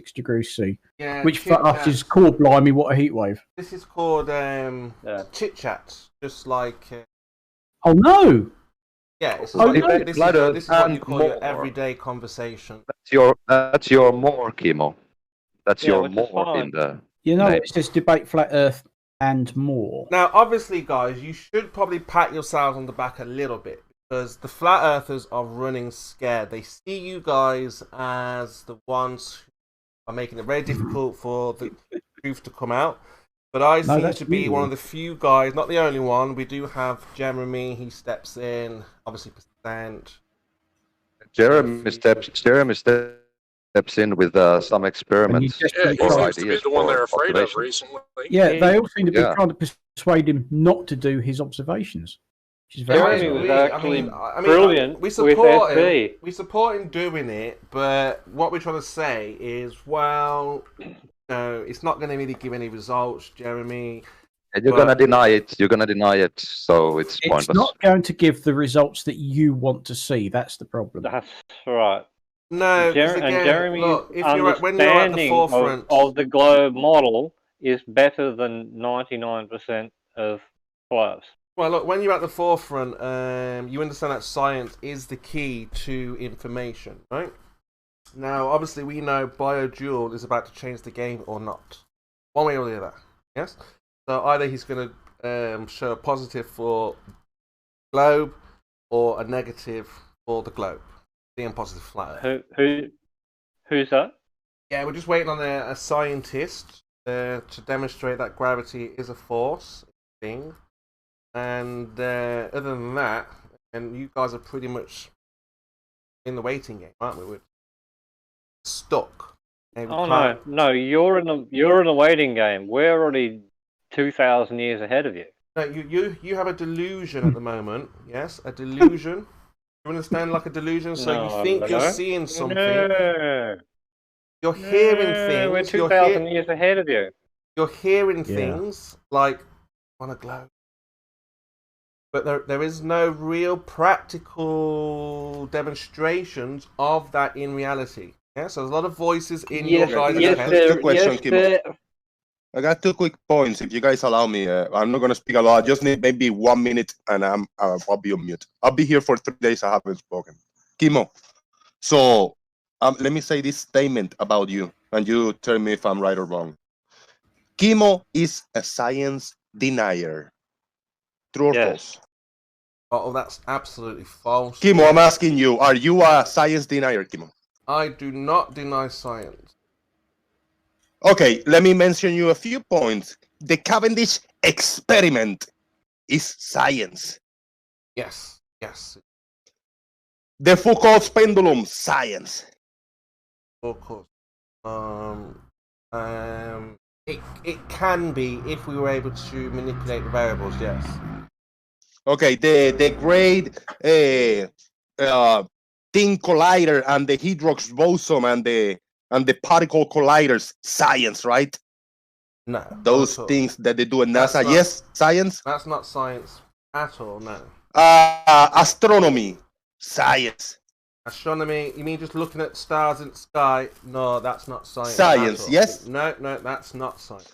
6 degrees C, Yeah, which for us is core blimey, what a heat wave. This is called chit chats, just like. Oh no! Yeah, this is, Oh, what, no. this is what you call your everyday conversation. That's your more, Kimo. That's your more in the. You know, it says debate flat Earth and more. Now, obviously, guys, you should probably pat yourselves on the back a little bit because the flat earthers are running scared. They see you guys as the ones who are making it very difficult for the truth to come out. But I seem to be one of the few guys, not the only one. We do have Jeremy. He steps in, obviously. Jeremy steps in with some experiments. Yeah, he seems to be the one they're afraid of recently. Yeah, they all seem to be trying to persuade him not to do his observations. Which is very Jeremy was actually brilliant we support with him. We support him doing it, but what we're trying to say is, well, no, it's not going to really give any results, Jeremy. And you're gonna deny it. You're gonna deny it, so it's pointless. It's not going to give the results that you want to see. That's the problem. That's right. No, and Jeremy's when you're at the forefront of the globe model is better than 99% of players. Well, look, when you're at the forefront, you understand that science is the key to information, right? Now, obviously, we know BioDuel is about to change the game or not. One way or the other, yes? So either he's going to show a positive for globe or a negative for the globe. Being positive flat Earth. Who's that? Yeah, we're just waiting on a scientist to demonstrate that gravity is a force thing. And other than that, and you guys are pretty much in the waiting game, aren't we? We're stuck. No, you're in the waiting game. We're already 2,000 years ahead of you. No, you have a delusion at the moment. Yes, a delusion. You understand, like a delusion. So you think you're seeing something. No. You're hearing things. We're 2,000 years ahead of you. You're hearing things like on a globe. But there is no real practical demonstrations of that in reality. Yeah, so there's a lot of voices in your guys' head. I got 2 quick points, if you guys allow me. I'm not going to speak a lot. I just need maybe 1 minute, and I'll be on mute. I'll be here for 3 days. I haven't spoken. Kimo, so let me say this statement about you, and you tell me if I'm right or wrong. Kimo is a science denier. True or false? Oh, that's absolutely false. Kimo, I'm asking you, are you a science denier, Kimo? I do not deny science. Okay, let me mention you a few points. The Cavendish experiment is science. Yes. The Foucault's pendulum, science. Of course. It can be if we were able to manipulate the variables, yes. Okay, the great thin collider and the Hydrox boson and the particle colliders, science, right? No. Those things that they do in NASA, yes, science? That's not science at all, no. Astronomy, science. Astronomy, you mean just looking at stars in the sky? No, that's not science. Science, yes? No, that's not science.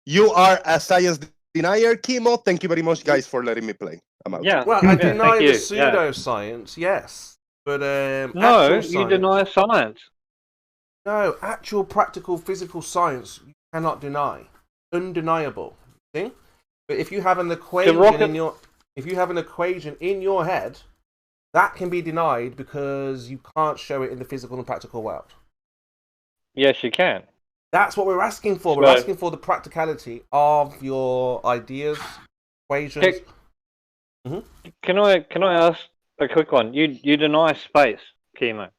You are a science denier, Kimo. Thank you very much, guys, for letting me play. I'm out. Yeah. Well, I deny the pseudoscience, yes. But no, you deny science. No, actual practical physical science you cannot deny. Undeniable. See? But if you have an equation in your head, that can be denied because you can't show it in the physical and practical world. Yes, you can. That's what we're asking for. We're asking for the practicality of your ideas, equations. Can I ask a quick one? You deny space, Kimo.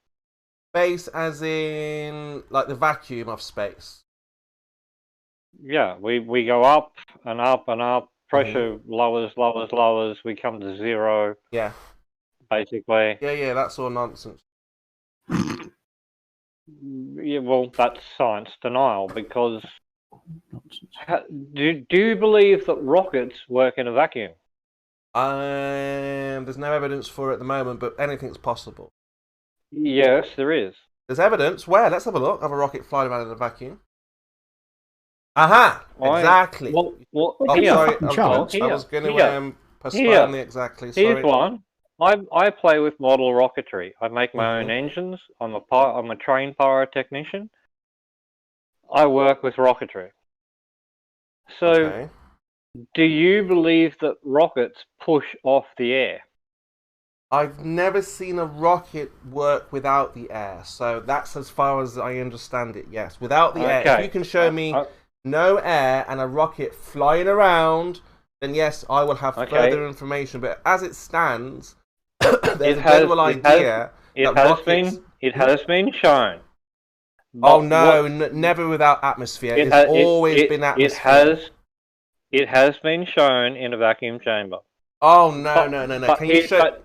Space as in like the vacuum of space. Yeah, we go up and up and up. Pressure lowers. We come to zero. Yeah. Basically. Yeah, that's all nonsense. Yeah, well, that's science denial because do you believe that rockets work in a vacuum? There's no evidence for it at the moment, but anything's possible. Yes, there is. There's evidence. Where? Let's have a look. Have a rocket flying around in a vacuum. Aha! Exactly. Well, Oh, here, sorry. Here, I was going to postpone the exactly. Sorry. Here's one. I play with model rocketry. I make my own engines. I'm a trained pyrotechnician. I work with rocketry. So, Okay. do you believe that rockets push off the air? I've never seen a rocket work without the air, so that's as far as I understand it. Yes, without the air. If you can show me no air and a rocket flying around, then yes, I will have further information. But as it stands, there's a general idea. It has been shown. Oh no, never without atmosphere. It's always been atmosphere. It has been shown in a vacuum chamber. Oh no! Can you show it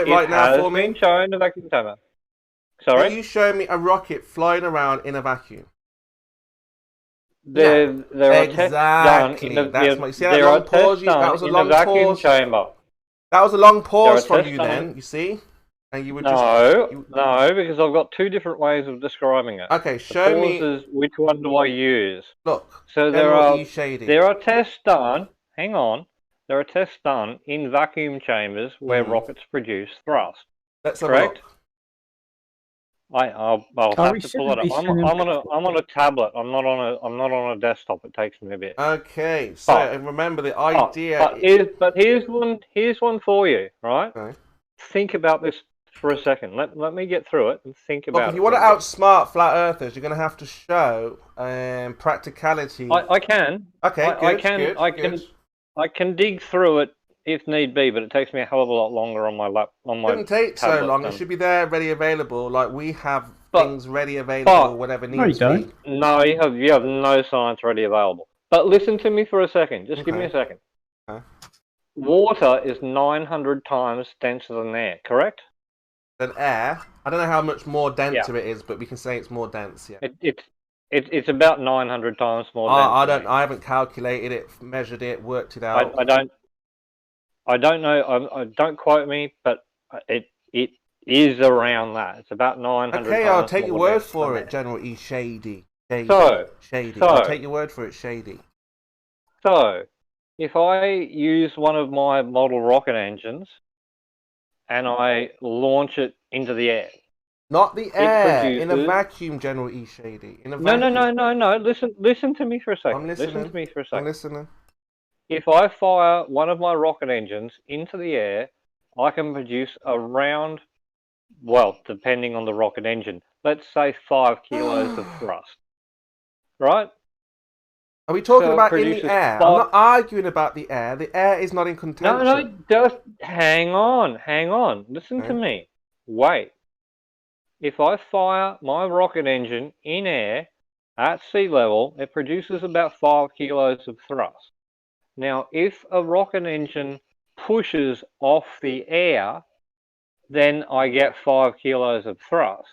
right now for me? It has been shown in a vacuum chamber. Sorry. Can you show me a rocket flying around in a vacuum? There are tests done in a vacuum chamber. That was a long pause from you then, you see? And you would No, because I've got two different ways of describing it. Okay, show me. Which one do I use? Look, so there are tests done. Hang on. There are tests done in vacuum chambers where rockets produce thrust. Let's have a look. I'll have to pull it up. I'm on a tablet. I'm not on a desktop. It takes me a bit. Okay, so remember the idea. But here's one for you, right? Okay. Think about this for a second. Let me get through it and think about it. If you want to outsmart flat earthers, you're going to have to show practicality. I can. Okay, good. I can dig through it if need be, but it takes me a hell of a lot longer on my lap. It shouldn't take so long. It should be there, ready, available. Like we have things ready, available, whatever needs to be. No, you have no science ready, available. But listen to me for a second. Just give me a second. Okay. Water is 900 times denser than air, correct? Than air? I don't know how much more denser it is, but we can say it's more dense. Yeah. It's about 900 times more dense. I haven't calculated it, measured it, worked it out. I don't know. Don't quote me, but it is around that. It's about 900. Okay, I'll take your word for it, General E. Shady. I'll take your word for it, Shady. So, if I use one of my model rocket engines and I launch it into the air. Not the air, in a vacuum, General E. Shady. In a vacuum. No. Listen to me for a second. I'm listening. Listen to me for a second. I'm listening. If I fire one of my rocket engines into the air, I can produce around, well, depending on the rocket engine, let's say 5 kilos of thrust. Right? Are we talking about in the air? I'm not arguing about the air. The air is not in contention. No, just hang on. Listen to me. Wait. If I fire my rocket engine in air at sea level, it produces about 5 kilos of thrust. Now, if a rocket engine pushes off the air, then I get 5 kilos of thrust.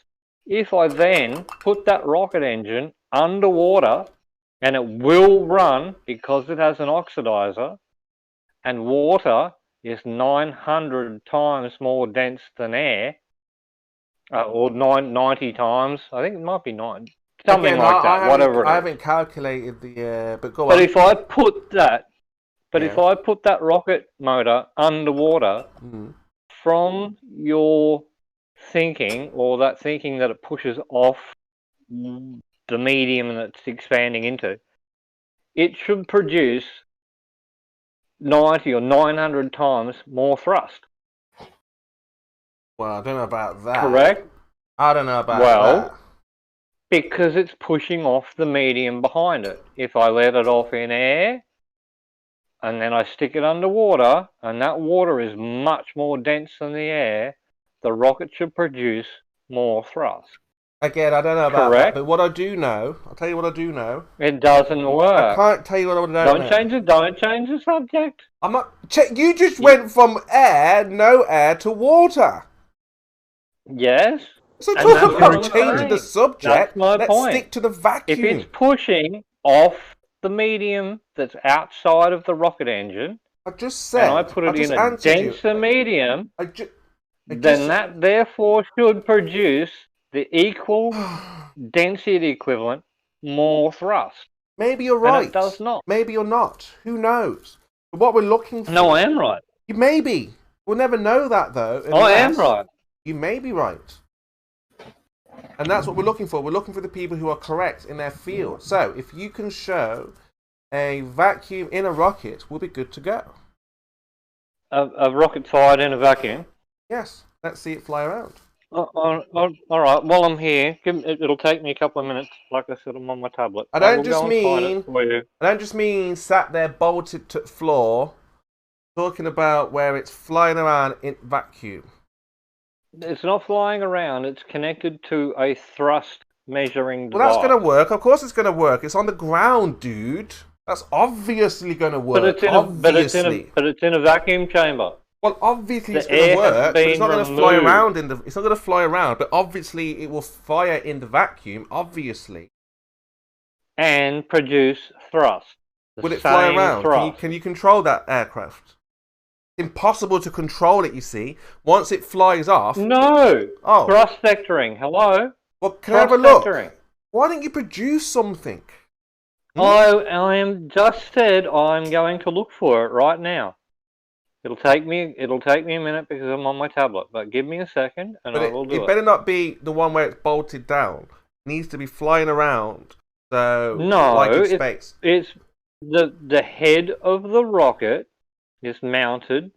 If I then put that rocket engine underwater, and it will run because it has an oxidizer, and water is 900 times more dense than air, or 90 times. I think it might be 9. Something like that, whatever. I haven't calculated the, but go on. But if I put that, if I put that rocket motor underwater, from your thinking, or that thinking that it pushes off the medium that it's expanding into, it should produce 90 or 900 times more thrust. Well, I don't know about that. Correct? I don't know about that. Because it's pushing off the medium behind it. If I let it off in air, and then I stick it underwater, and that water is much more dense than the air, the rocket should produce more thrust. Again, I don't know about that, but what I do know, I'll tell you what I do know. It doesn't work. I can't tell you what I don't know. Don't change the subject. I'm not. You just went from no air to water. Yes. So talk about changing the subject. That's my point. Let's stick to the vacuum. If it's pushing off the medium that's outside of the rocket engine, I just said, and I put it in a denser medium, then that therefore should produce the equal density equivalent more thrust. Maybe you're right. And it does not. Maybe you're not. Who knows? But what we're looking for... No, I am right. Maybe. We'll never know that, though. I am right. You may be right. And that's what we're looking for. We're looking for the people who are correct in their field. So, if you can show a vacuum in a rocket, we'll be good to go. A rocket fired in a vacuum? Yes. Let's see it fly around. All right. While I'm here, it'll take me a couple of minutes. Like I said, I'm on my tablet. I don't just mean sat there bolted to the floor, talking about where it's flying around in vacuum. It's not flying around. It's connected to a thrust measuring device. Well, that's going to work. Of course it's going to work. It's on the ground, dude. That's obviously going to work. But it's in a vacuum chamber. Well, obviously it's going to work, but it's not going to fly around it's not going to fly around, but obviously it will fire in the vacuum, obviously. And produce thrust. Will it fly around? Can you control that aircraft? Impossible to control it, you see. Once it flies off... No! Oh. Thrust vectoring, hello? Well, can I have a look? Why don't you produce something? I am just said I'm going to look for it right now. It'll take me a minute because I'm on my tablet, but give me a second and I will do it. It better not be the one where it's bolted down. It needs to be flying around. So like in space. It's the head of the rocket is mounted.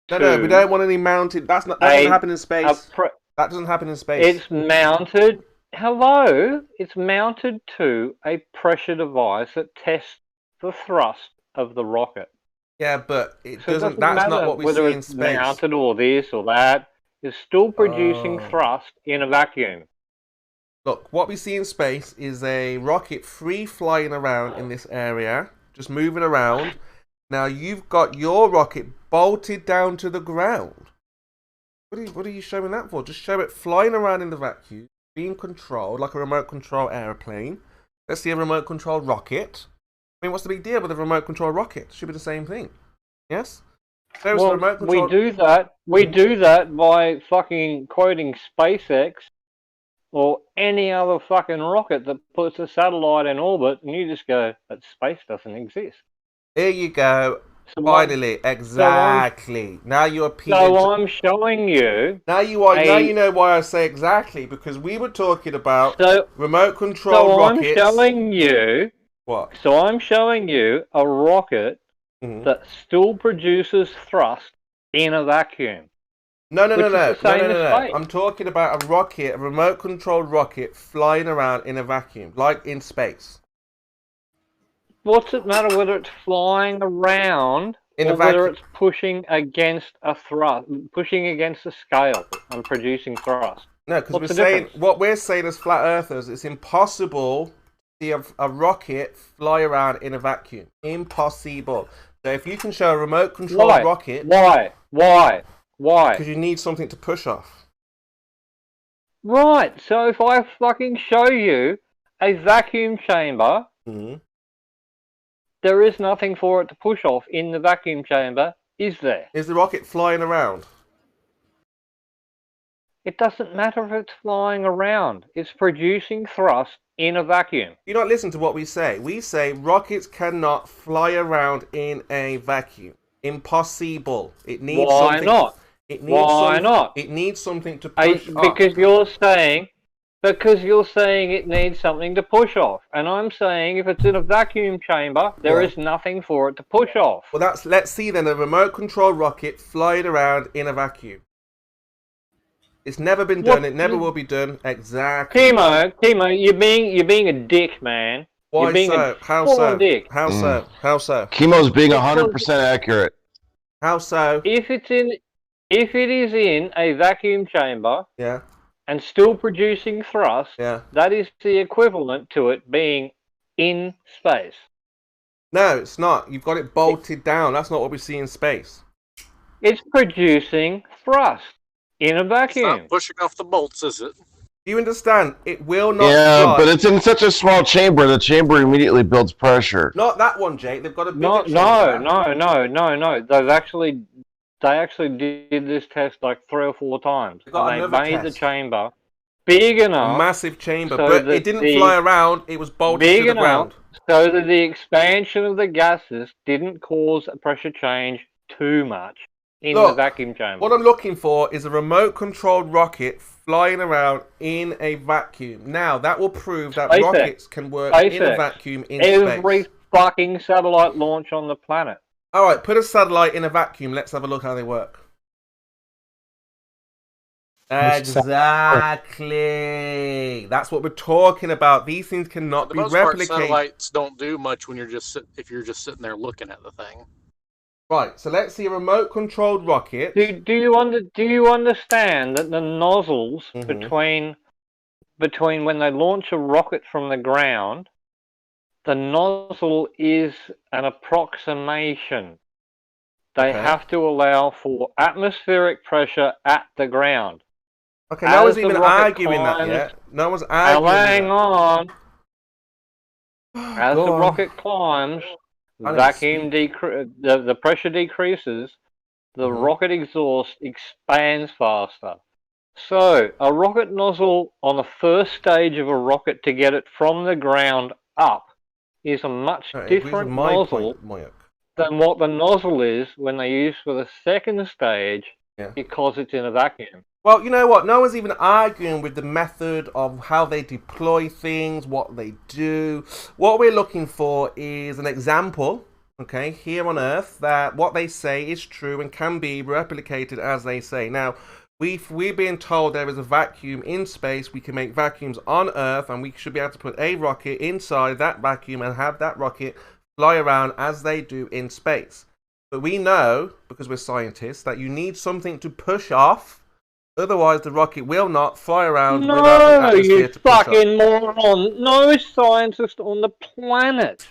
No, we don't want any mounted. That doesn't happen in space. That doesn't happen in space. It's mounted. Hello, it's mounted to a pressure device that tests the thrust of the rocket. Yeah, but it doesn't. That's not what we see in space. Whether it's mounted or this or that, it's still producing thrust in a vacuum. Look, what we see in space is a rocket free flying around in this area, just moving around. Now you've got your rocket bolted down to the ground. What are you showing that for? Just show it flying around in the vacuum, being controlled like a remote control airplane. Let's see a remote control rocket. I mean, what's the big deal with a remote control rocket? Should be the same thing. Yes? Well, remote control... We do that by fucking quoting SpaceX or any other fucking rocket that puts a satellite in orbit, and you just go, "But space doesn't exist." Here you go. So finally, exactly. Now you're appealing. So I'm showing you. Now you are. Now you know why I say exactly, because we were talking about remote control rockets. I'm showing you. What? So I'm showing you a rocket that still produces thrust in a vacuum. No. I'm talking about a rocket, a remote controlled rocket flying around in a vacuum, like in space. What's it matter whether it's flying around or whether it's pushing against a thrust, pushing against a scale and producing thrust? No, because what we're saying as flat earthers, it's impossible see a rocket fly around in a vacuum. Impossible. So if you can show a remote controlled rocket... Why? Because you need something to push off. Right, so if I fucking show you a vacuum chamber, there is nothing for it to push off in the vacuum chamber, is there? Is the rocket flying around? It doesn't matter if it's flying around. It's producing thrust in a vacuum. You don't listen to what we say. We say rockets cannot fly around in a vacuum. Impossible. It needs Why not? Why not? It needs something to push off. Because you're saying it needs something to push off. And I'm saying if it's in a vacuum chamber, there is nothing for it to push off. Well, let's see then a remote control rocket flying around in a vacuum. It's never been done. It never will be done. Exactly. Kimo, you're being a dick, man. Why you're being so? How so? How so? How so? Kimo's being 100% accurate. How so? If it is in a vacuum chamber, and still producing thrust, that is the equivalent to it being in space. No, it's not. You've got it bolted down. That's not what we see in space. It's producing thrust in a vacuum. It's not pushing off the bolts, is it? Do you understand? It will not. Yeah, but it's in such a small chamber. The chamber immediately builds pressure. Not that one, Jake. They've got a bigger chamber. No. They actually did this test like 3 or 4 times. They made the chamber big enough, a massive chamber, so but that it didn't fly around. It was bolted big to the ground. so that the expansion of the gases didn't cause a pressure change too much in the vacuum chamber. What I'm looking for is a remote-controlled rocket flying around in a vacuum. Now, that will prove that rockets can work in a vacuum in space. Every fucking satellite launch on the planet. All right, put a satellite in a vacuum. Let's have a look how they work. Exactly. That's what we're talking about. These things cannot be replicated. Satellites don't do much when you're just if you're just sitting there looking at the thing. Right. So let's see a remote-controlled rocket. Do you understand that the nozzles between when they launch a rocket from the ground, the nozzle is an approximation. They have to allow for atmospheric pressure at the ground. Okay, no one's even arguing that yet. No one's arguing that. Hang on. As the rocket climbs, the pressure decreases, the rocket exhaust expands faster. So, a rocket nozzle on the first stage of a rocket to get it from the ground up is a much different nozzle than what the nozzle is when they use for the second stage because it's in a vacuum. Well, you know what? No one's even arguing with the method of how they deploy things, what they do. What we're looking for is an example, okay, here on Earth, that what they say is true and can be replicated as they say. Now, we're being told there is a vacuum in space. We can make vacuums on Earth, and we should be able to put a rocket inside that vacuum and have that rocket fly around as they do in space. But we know, because we're scientists, that you need something to push off. Otherwise, the rocket will not fly around without the atmosphere to push off. No, you fucking moron. No scientist on the planet,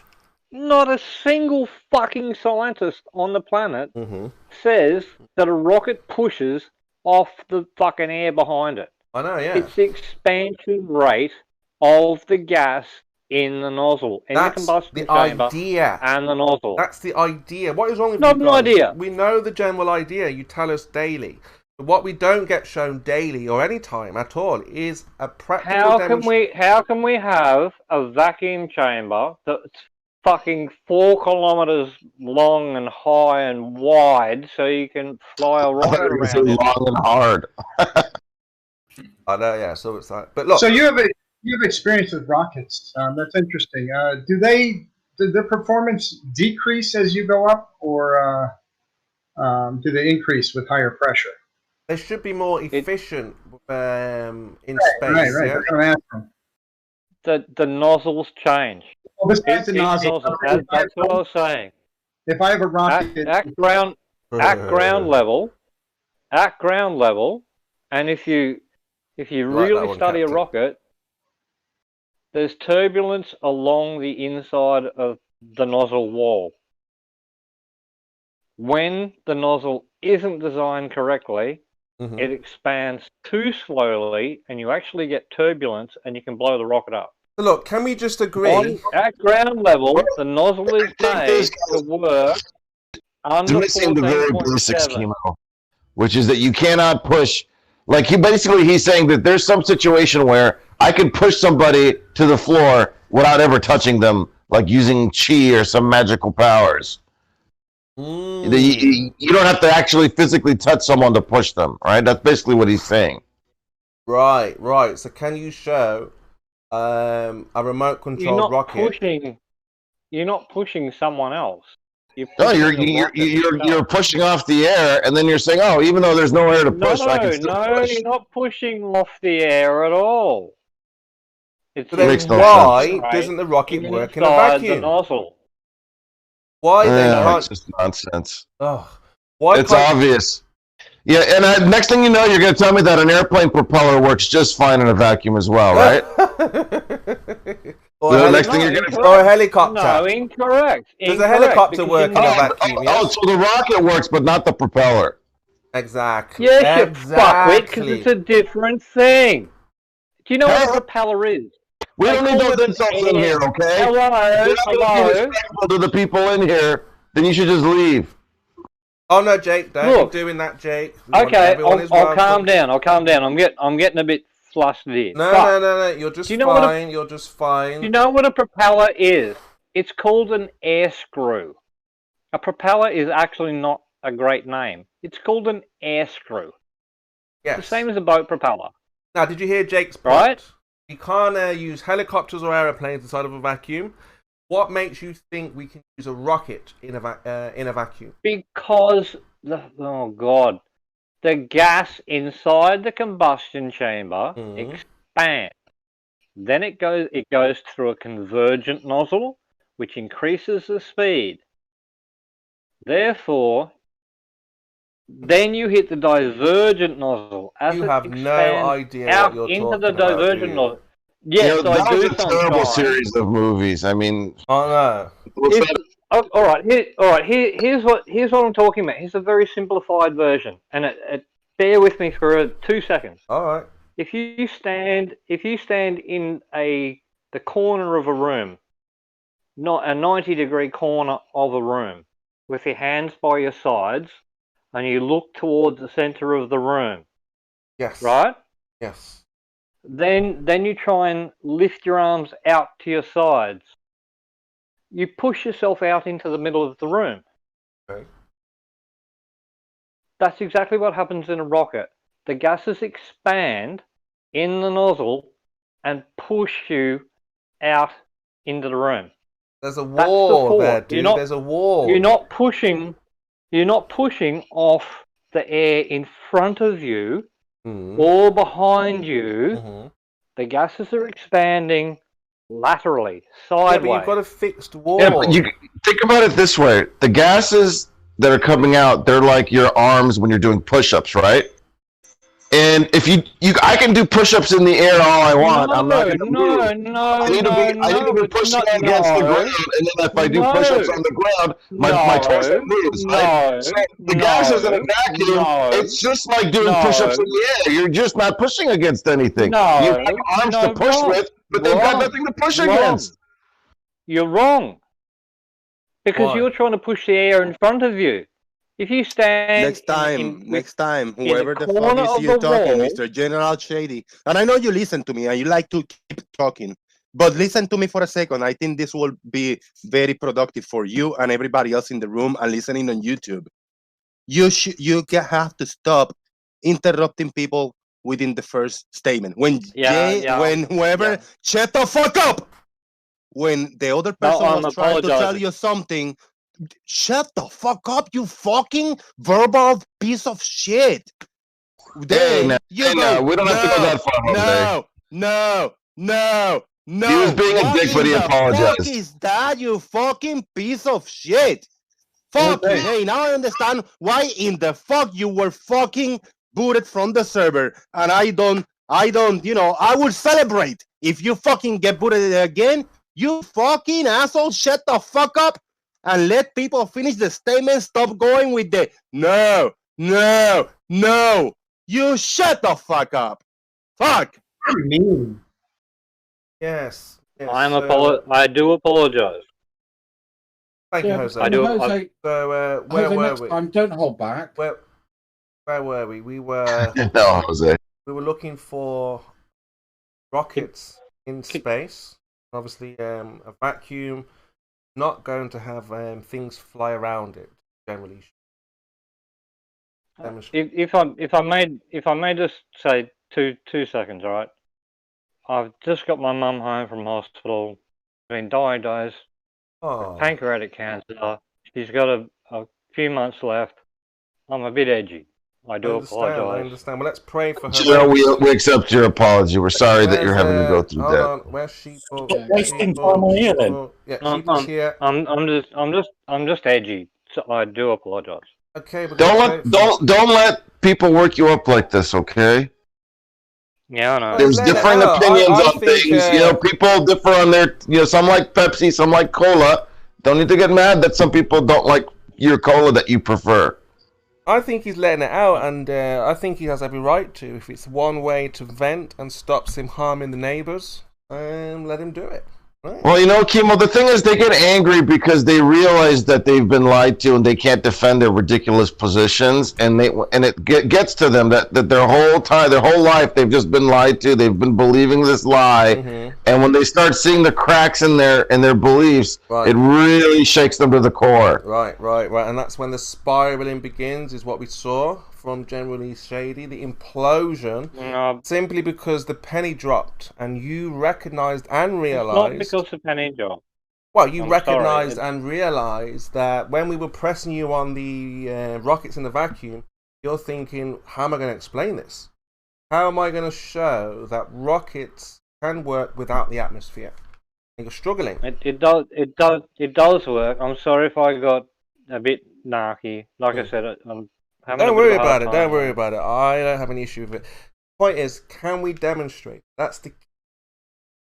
not a single fucking scientist on the planet says that a rocket pushes off the fucking air behind it. I know, yeah. It's the expansion rate of the gas in the nozzle, in the combustion chamber, and the nozzle. That's the idea. What is wrong with you guys? Not an idea. We know the general idea. You tell us daily. But what we don't get shown daily or any time at all is a practical demonstration. How can we have a vacuum chamber that's fucking 4 kilometers long and high and wide so you can fly a rocket around it? Long and hard. I know, yeah. So it's like, but look. So you have experience with rockets. That's interesting. Do the performance decrease as you go up, or do they increase with higher pressure? They should be more efficient in space. Right. Yeah? That's what I'm asking. The nozzles change. Well, besides the nozzle, that's what I was saying. If I have a rocket at ground level, and if you really study a rocket, there's turbulence along the inside of the nozzle wall. When the nozzle isn't designed correctly, it expands too slowly, and you actually get turbulence, and you can blow the rocket up. Look, can we just agree? At ground level, the nozzle is made to work under 14.7. Which is that you cannot push. Like he's saying that there's some situation where I can push somebody to the floor without ever touching them, like using chi or some magical powers. You don't have to actually physically touch someone to push them, right? That's basically what he's saying. Right. So can you show a remote control rocket? You're not pushing someone else. You're pushing off the air, and then you're saying, "Oh, even though there's no air to push, I can still push." You're not pushing off the air at all. Why doesn't the rocket work in a vacuum? The nozzle. Why then? It's just nonsense. It's obvious. Yeah, and next thing you know, you're going to tell me that an airplane propeller works just fine in a vacuum as well, right? Or a helicopter. No, incorrect. Does a helicopter work in a vacuum? So the rocket works, but not the propeller. Exactly. Yes, you fuckwit, because it's a different thing. Do you know what a propeller is? We don't need those insults in here, okay? Hello. To the people in here, then you should just leave. Oh no, Jake! Don't be doing that, Jake. Okay, I'll calm down. I'm getting a bit thrusted in. No, But no. You're just you know fine. You're just fine. do you know what a propeller is? It's called an air screw. A propeller is actually not a great name. It's called an air screw. Yes. The same as a boat propeller. Now, did you hear Jake's point? Right? We can't use helicopters or aeroplanes inside of a vacuum. What makes you think we can use a rocket in a vacuum? Because oh god, the gas inside the combustion chamber expands. Then it goes through a convergent nozzle, which increases the speed. Therefore, then you hit the divergent nozzle. As You it have expands no idea out what you're into the talking about, divergent do you? nozzle. Yes, that I was do a terrible sometimes. series of movies. I mean, Oh All right. Here's what I'm talking about. Here's a very simplified version, and bear with me for 2 seconds. no. All right. If you stand in the corner of a room, not a 90-degree corner of a room, with your hands by your sides, and you look towards the center of the room, Yes. right? Yes. Then you try and lift your arms out to your sides. You push yourself out into the middle of the room. Okay. That's exactly what happens in a rocket. The gases expand in the nozzle and push you out into the room. There's a wall there, dude. There's a wall. You're not pushing off the air in front of you or behind you. The gases are expanding laterally, sideways. Yeah, but you've got a fixed wall. yeah, but you think about it this way: the gases that are coming out, they're like your arms when you're doing push-ups, right? And if I can do push-ups in the air all I want. I'm not going to move. I need to be pushing against the ground, and then if I do push-ups on the ground, my torso moves. Right? So the gases in a vacuum, it's just like doing push-ups in the air. You're just not pushing against anything. You have arms to push with, but they've got nothing to push against. You're wrong. Because you're trying to push the air in front of you. If you stand next time, whoever the corner fuck is of you the talking, wall- Mr. General Shady, and I know you listen to me and you like to keep talking, but listen to me for a second. I think this will be very productive for you and everybody else in the room and listening on YouTube. You have to stop interrupting people within the first statement. When whoever shut the fuck up. When the other person was trying to tell you something, shut the fuck up, you fucking verbal piece of shit. Then we don't have to go that far. No. He was being a dick, but he apologized. What is that, you fucking piece of shit? Fuck you. Hey, now I understand why in the fuck you were fucking booted from the server. And I don't, I would celebrate if you fucking get booted again. You fucking asshole, shut the fuck up and let people finish the statement. Stop going with the no. You shut the fuck up. Fuck. What do you mean? Yes. I do apologize. Thank you, Jose. I do. Jose, so, where were we? Don't hold back. Where were we? We were. No, Jose. We were looking for rockets in space. Obviously, a vacuum not going to have things fly around it generally. If I may just say two seconds, all right? I've just got my mum home from hospital. Been diagnosed with pancreatic cancer. She's got a few months left. I'm a bit edgy. I apologize. I understand. Well, let's pray for her. Sure, we accept your apology. We're sorry that you're having to go through that. Hold on. Where's Sheeple? Stop wasting time on here, then. Yeah, Sheeple's here. I'm just edgy. So I do apologize. Okay, but don't let people work you up like this, okay? Yeah, I know. There's differing opinions on things. People differ on their. Some like Pepsi, some like cola. Don't need to get mad that some people don't like your cola that you prefer. I think he's letting it out, and I think he has every right to. If it's one way to vent and stops him harming the neighbours, let him do it. Right. Well, you know, Kimo, the thing is they get angry because they realize that they've been lied to and they can't defend their ridiculous positions, and it gets to them that their whole life, they've just been lied to. They've been believing this lie, and when they start seeing the cracks in their beliefs, it really shakes them to the core. Right. And that's when the spiraling begins, is what we saw from Generally Shady, the implosion, simply because the penny dropped and you recognized and realized... It's not because the penny dropped. Well, you recognized and realized that when we were pressing you on the rockets in the vacuum, you're thinking, how am I going to explain this? How am I going to show that rockets can work without the atmosphere? And you're struggling. It does work. I'm sorry if I got a bit narky. Like I said, Don't worry about it. Don't worry about it. I don't have any issue with it. The point is, can we demonstrate? That's the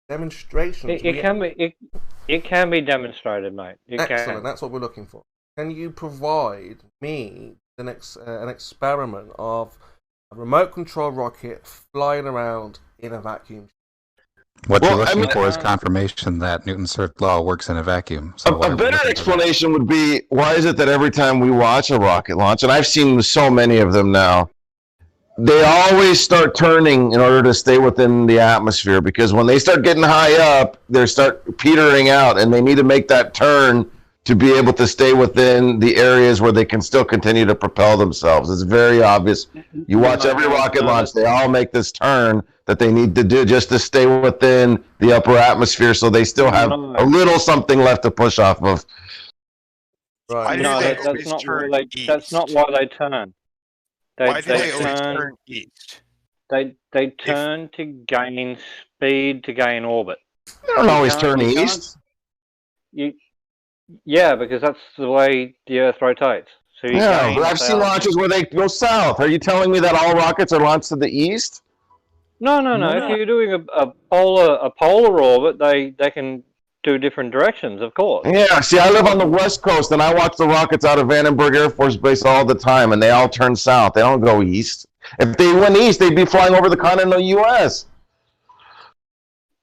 demonstration. It can be demonstrated, mate. Excellent. That's what we're looking for. Can you provide me an experiment of a remote control rocket flying around in a vacuum? What you're looking for is confirmation that Newton's third law works in a vacuum. So a better explanation would be, why is it that every time we watch a rocket launch, and I've seen so many of them now, they always start turning in order to stay within the atmosphere? Because when they start getting high up, they start petering out, and they need to make that turn to be able to stay within the areas where they can still continue to propel themselves. It's very obvious. You watch every rocket launch, they all make this turn that they need to do just to stay within the upper atmosphere, so they still have a little something left to push off of. Right. No, that's not why they turn. Why do they always turn east? They turn to gain speed, to gain orbit. They don't always turn east. Yeah, because that's the way the Earth rotates. So yeah, but I've seen launches where they go south. Are you telling me that all rockets are launched to the east? No. If you're doing a polar orbit, they can do different directions, of course. Yeah, see, I live on the West Coast, and I watch the rockets out of Vandenberg Air Force Base all the time, and they all turn south. They don't go east. If they went east, they'd be flying over the continental U.S.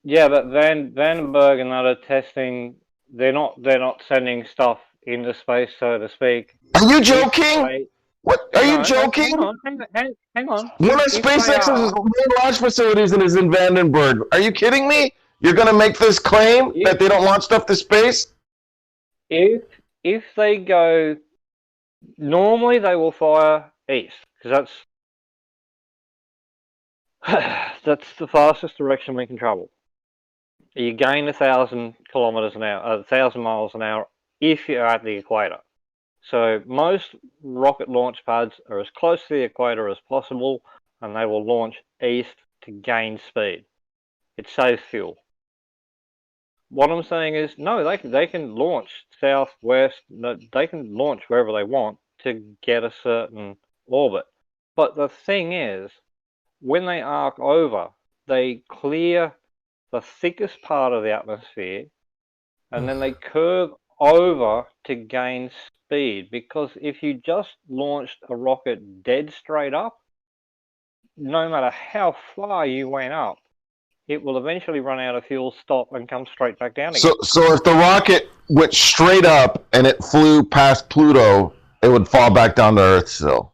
Yeah, but Vandenberg and that are testing. They're not sending stuff into space, so to speak. Are you joking? What? Are you joking? Hang on. One of SpaceX's main launch facilities is in Vandenberg. Are you kidding me? You're going to make this claim that they don't launch stuff to space? If they go, normally they will fire east, because that's the fastest direction we can travel. You gain 1,000 kilometers an hour, 1,000 miles an hour if you're at the equator. So most rocket launch pads are as close to the equator as possible, and they will launch east to gain speed. It saves fuel. What I'm saying is, no, they can launch south, west, they can launch wherever they want to get a certain orbit. But the thing is, when they arc over, they clear the thickest part of the atmosphere, and then they curve over to gain speed. Because if you just launched a rocket dead straight up, no matter how far you went up, it will eventually run out of fuel, stop, and come straight back down again. So if the rocket went straight up and it flew past Pluto, it would fall back down to Earth still.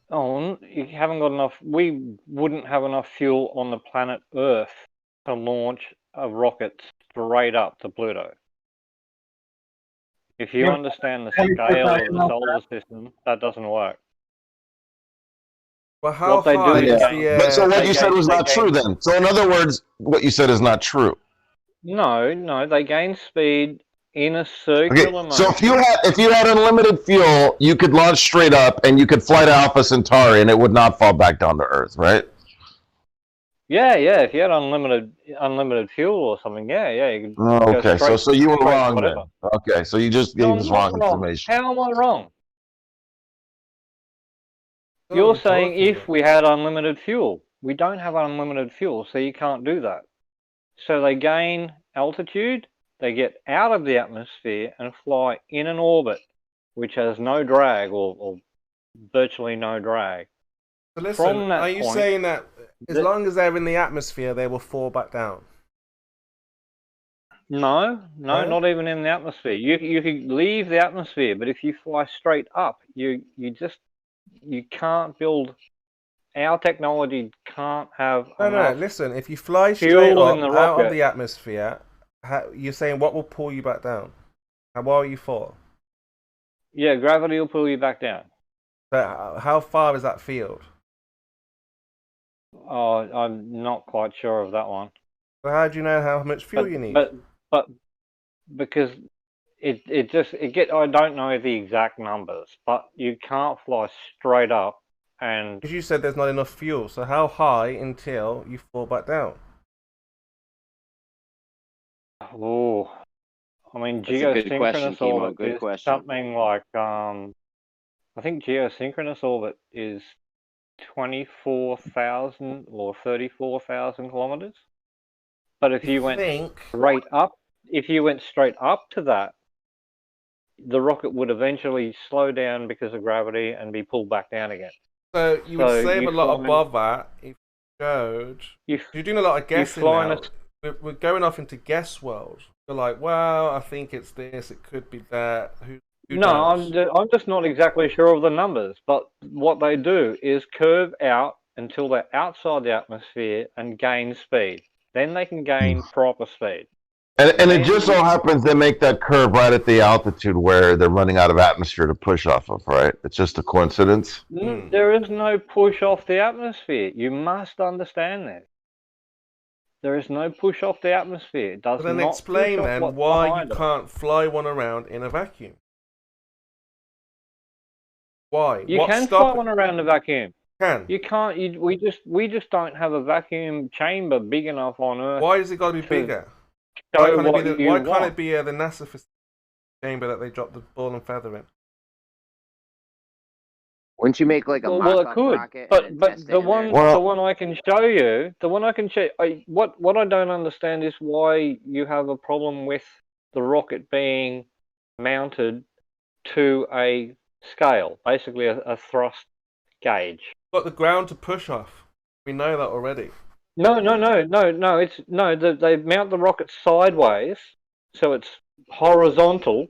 Oh, you haven't got enough. We wouldn't have enough fuel on the planet Earth to launch a rocket straight up to Pluto. If you understand the scale of the solar system, that doesn't work. Well, how high is the... So what you said was not true then. So in other words, what you said is not true. No, they gain speed in a circular motion. So if you had unlimited fuel, you could launch straight up and you could fly to Alpha Centauri and it would not fall back down to Earth, right? Yeah. If you had unlimited fuel or something, yeah. You could okay, so you were wrong then. Okay, so you just gave us wrong information. How am I wrong? You're saying if we had unlimited fuel. We don't have unlimited fuel, so you can't do that. So they gain altitude, they get out of the atmosphere and fly in an orbit which has no drag or virtually no drag. So listen, are you saying that as long as they're in the atmosphere, they will fall back down? No, Huh? not even in the atmosphere. You could leave the atmosphere, but if you fly straight up, you can't build. Our technology can't have No, listen. If you fly straight fuel up in the out rocket. of the atmosphere, you're saying what will pull you back down? What are you for? Yeah, gravity will pull you back down. But how far is that field? Oh, I'm not quite sure of that one. So how do you know how much fuel you need? But because I don't know the exact numbers, but you can't fly straight up and. Because you said there's not enough fuel, so how high until you fall back down? Oh, I mean, That's a good question, geosynchronous Kimo. orbit Good is question. something like I think geosynchronous orbit is 24,000 or 34,000 kilometers. But if you went straight up to that, the rocket would eventually slow down because of gravity and be pulled back down again. So you would save a lot above that if you showed. You're doing a lot of guessing now. We're going off into guess world. You're like, well, I think it's this, it could be that. Who knows? I'm just not exactly sure of the numbers. But what they do is curve out until they're outside the atmosphere and gain speed. Then they can gain proper speed. And it just so happens they make that curve right at the altitude where they're running out of atmosphere to push off of, right? It's just a coincidence. There is no push off the atmosphere. You must understand that. There is no push off the atmosphere. It does But then not explain push then off why you can't fly one around in a vacuum. Why? You can fly one around a vacuum. You can't. We just don't have a vacuum chamber big enough on Earth. Why has it got to be bigger? Why can't it be the NASA chamber that they dropped the ball and feather in? Wouldn't you make like a mock-up rocket? But the one I can show you, what I don't understand is why you have a problem with the rocket being mounted to a scale, basically a thrust gauge. Got the ground to push off. We know that already. No. They mount the rocket sideways, so it's horizontal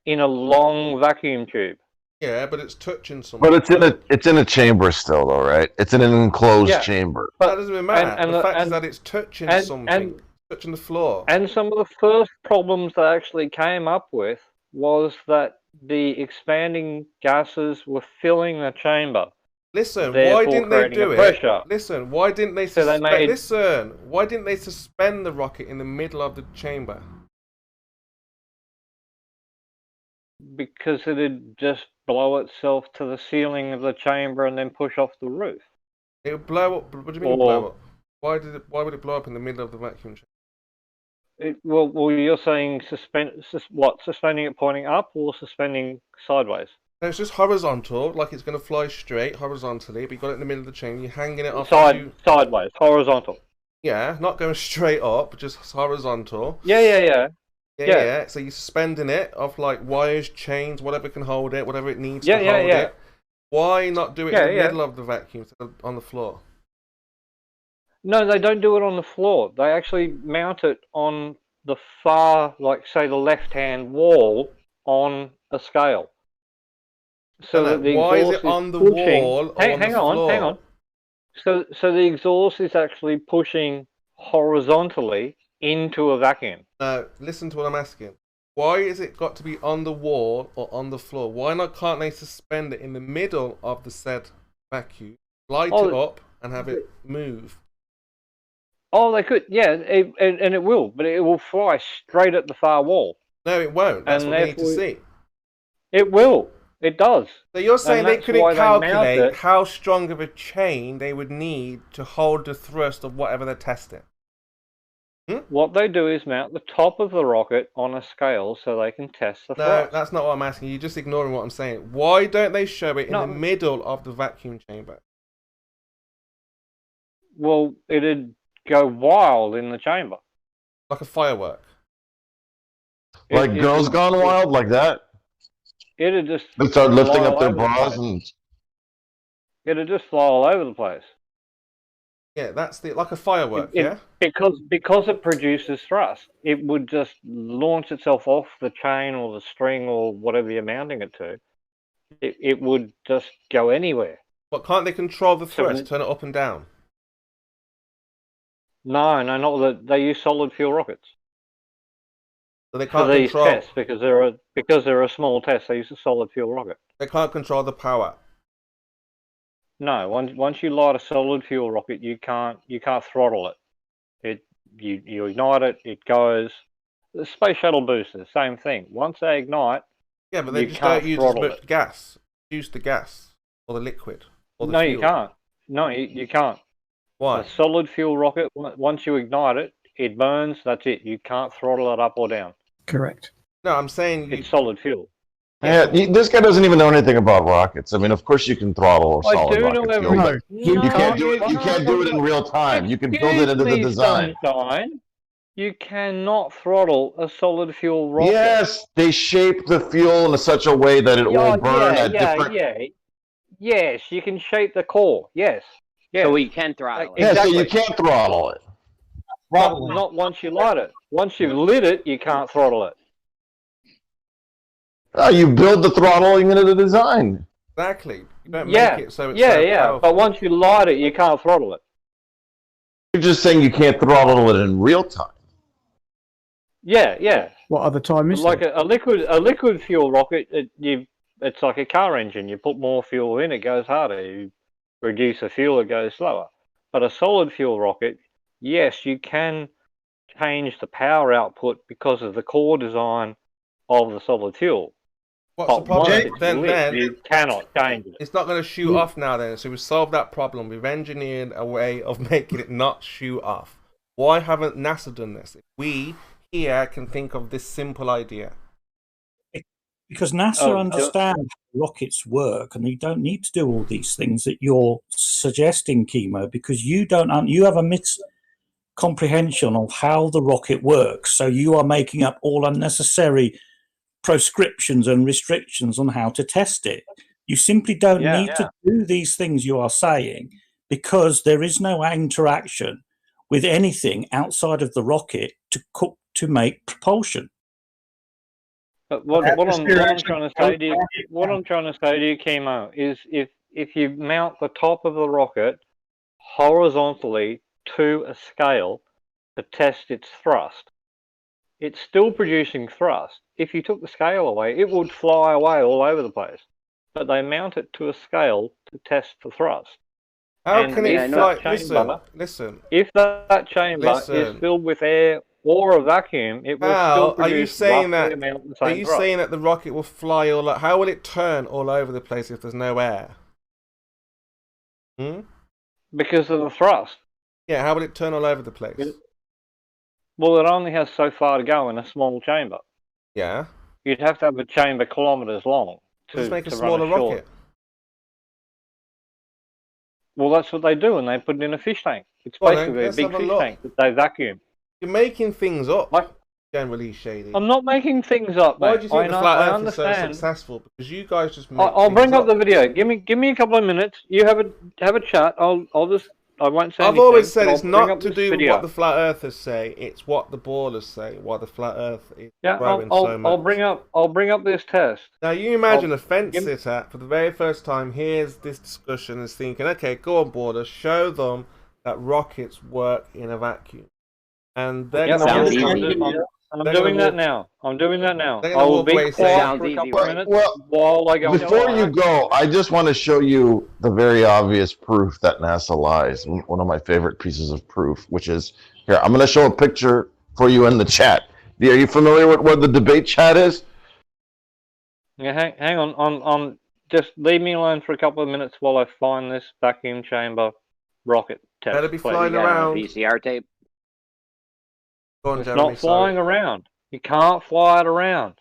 in a long vacuum tube. Yeah, but it's touching something. But it's in a chamber still, though, right? It's in an enclosed chamber. But that doesn't even matter. The fact is that it's touching something, touching the floor. And some of the first problems they actually came up with was that the expanding gases were filling the chamber. Listen, why didn't they do it? Listen, why didn't they why didn't they suspend the rocket in the middle of the chamber? Because it'd just blow itself to the ceiling of the chamber and then push off the roof. It would blow up. What do you mean blow up? Why would it blow up in the middle of the vacuum chamber? Well, you're saying suspending it pointing up or suspending sideways? No, it's just horizontal, like it's going to fly straight horizontally, but you got it in the middle of the chamber. You're hanging it off sideways, horizontal. Yeah, not going straight up, just horizontal. Yeah. So you're suspending it off like wires, chains, whatever can hold it, whatever it needs to hold it. Why not do it in the middle of the vacuum on the floor? No, they don't do it on the floor. They actually mount it on the far, like say the left-hand wall on a scale. So that the why is it on the wall or on the floor? Hang on. So the exhaust is actually pushing horizontally into a vacuum. No, listen to what I'm asking. Why is it got to be on the wall or on the floor? Why can't they suspend it in the middle of the said vacuum, light it up, and have it move? Oh, they could, yeah, and it will, but it will fly straight at the far wall. No, it won't. That's what we need to see. It will. It does. So you're saying they couldn't calculate how strong of a chain they would need to hold the thrust of whatever they're testing? What they do is mount the top of the rocket on a scale so they can test the thrust. No, that's not what I'm asking. You're just ignoring what I'm saying. Why don't they show it in the middle of the vacuum chamber? Well, it'd go wild in the chamber. Like a firework? Like Girls Gone Wild, like that? It'd just... They start lifting up their bras and... It'd just fly all over the place. Yeah, that's like a firework. Yeah. Because it produces thrust, it would just launch itself off the chain or the string or whatever you're mounting it to. It would just go anywhere. But can't they control the thrust, turn it up and down? No, not that. They use solid fuel rockets. So they can't for these control tests because they're a small test. They use a solid fuel rocket. They can't control the power. No, once you light a solid fuel rocket, you can't throttle it. You ignite it, it goes. The space shuttle boosters, same thing. Once they ignite, yeah, but they just don't use as much gas. Use the gas or the liquid or the fuel. You can't. No, you can't. Why? A solid fuel rocket, once you ignite it, it burns. That's it. You can't throttle it up or down. Correct. No, I'm saying it's solid fuel. Yeah, this guy doesn't even know anything about rockets. I mean, of course you can throttle a solid rocket fuel, but you can't do it. You can't do it in real time. You can build it into the design. You cannot throttle a solid fuel rocket. Yes, they shape the fuel in such a way that it will burn at different. Yes, you can shape the core. Yes. So you can throttle it. Yeah, so you can't throttle it. Not once you light it. Once you've lit it, you can't throttle it. Oh, you build the throttling into the design. Exactly. You don't make it so it's so powerful. But once you light it, you can't throttle it. You're just saying you can't throttle it in real time. Yeah. What other time is like there? a liquid fuel rocket? It's like a car engine. You put more fuel in, it goes harder. You reduce the fuel, it goes slower. But a solid fuel rocket, yes, you can change the power output because of the core design of the solid fuel. What's the problem? Then you cannot change it. It's not going to shoot off now then, so we've solved that problem. We've engineered a way of making it not shoot off. Why haven't NASA done this? We here can think of this simple idea. Because NASA understands how rockets work, and you don't need to do all these things that you're suggesting, Chemo, because you have a miscomprehension of how the rocket works. So you are making up all unnecessary proscriptions and restrictions on how to test it. You simply don't need to do these things you are saying, because there is no interaction with anything outside of the rocket to make propulsion. But what I'm trying to say to you, Chemo, is if you mount the top of the rocket horizontally to a scale to test its thrust, it's still producing thrust. If you took the scale away, it would fly away all over the place. But they mount it to a scale to test the thrust. How can it fly? Listen. If that chamber is filled with air or a vacuum, it will still produce. Are you saying that? Are you saying that the rocket will fly all? How will it turn all over the place if there's no air? Because of the thrust. Yeah, how will it turn all over the place? Well, it only has so far to go in a small chamber. Yeah. You'd have to have a chamber kilometers long to make a to smaller run a short. rocket. Well, that's what they do, and they put it in a fish tank. It's basically a big fish tank that they vacuum. You're making things up. Generally, Shady. I'm not making things up, mate. Why do you think the flat Earth is so understand. successful? Because you guys just make I'll things bring up up the video. Give me a couple of minutes. You have a chat. I won't say. I've anything, always said but it's I'll bring not up to this do with video. what the flat earthers say. It's what the ballers say. Why the flat Earth is growing I'll, so much. I'll bring up this test. Now you imagine a fence sitter for the very first time hears this discussion and is thinking, okay, go on, borders, show them that rockets work in a vacuum, and they're I'm doing that now. I will be quiet for a couple of minutes while I go. Before you go, I just want to show you the very obvious proof that NASA lies. One of my favorite pieces of proof, which is here. I'm going to show a picture for you in the chat. Are you familiar with what the debate chat is? Yeah, hang on. Just leave me alone for a couple of minutes while I find this vacuum chamber rocket test. Better be flying around. VCR tape. It's not flying around. You can't fly it around.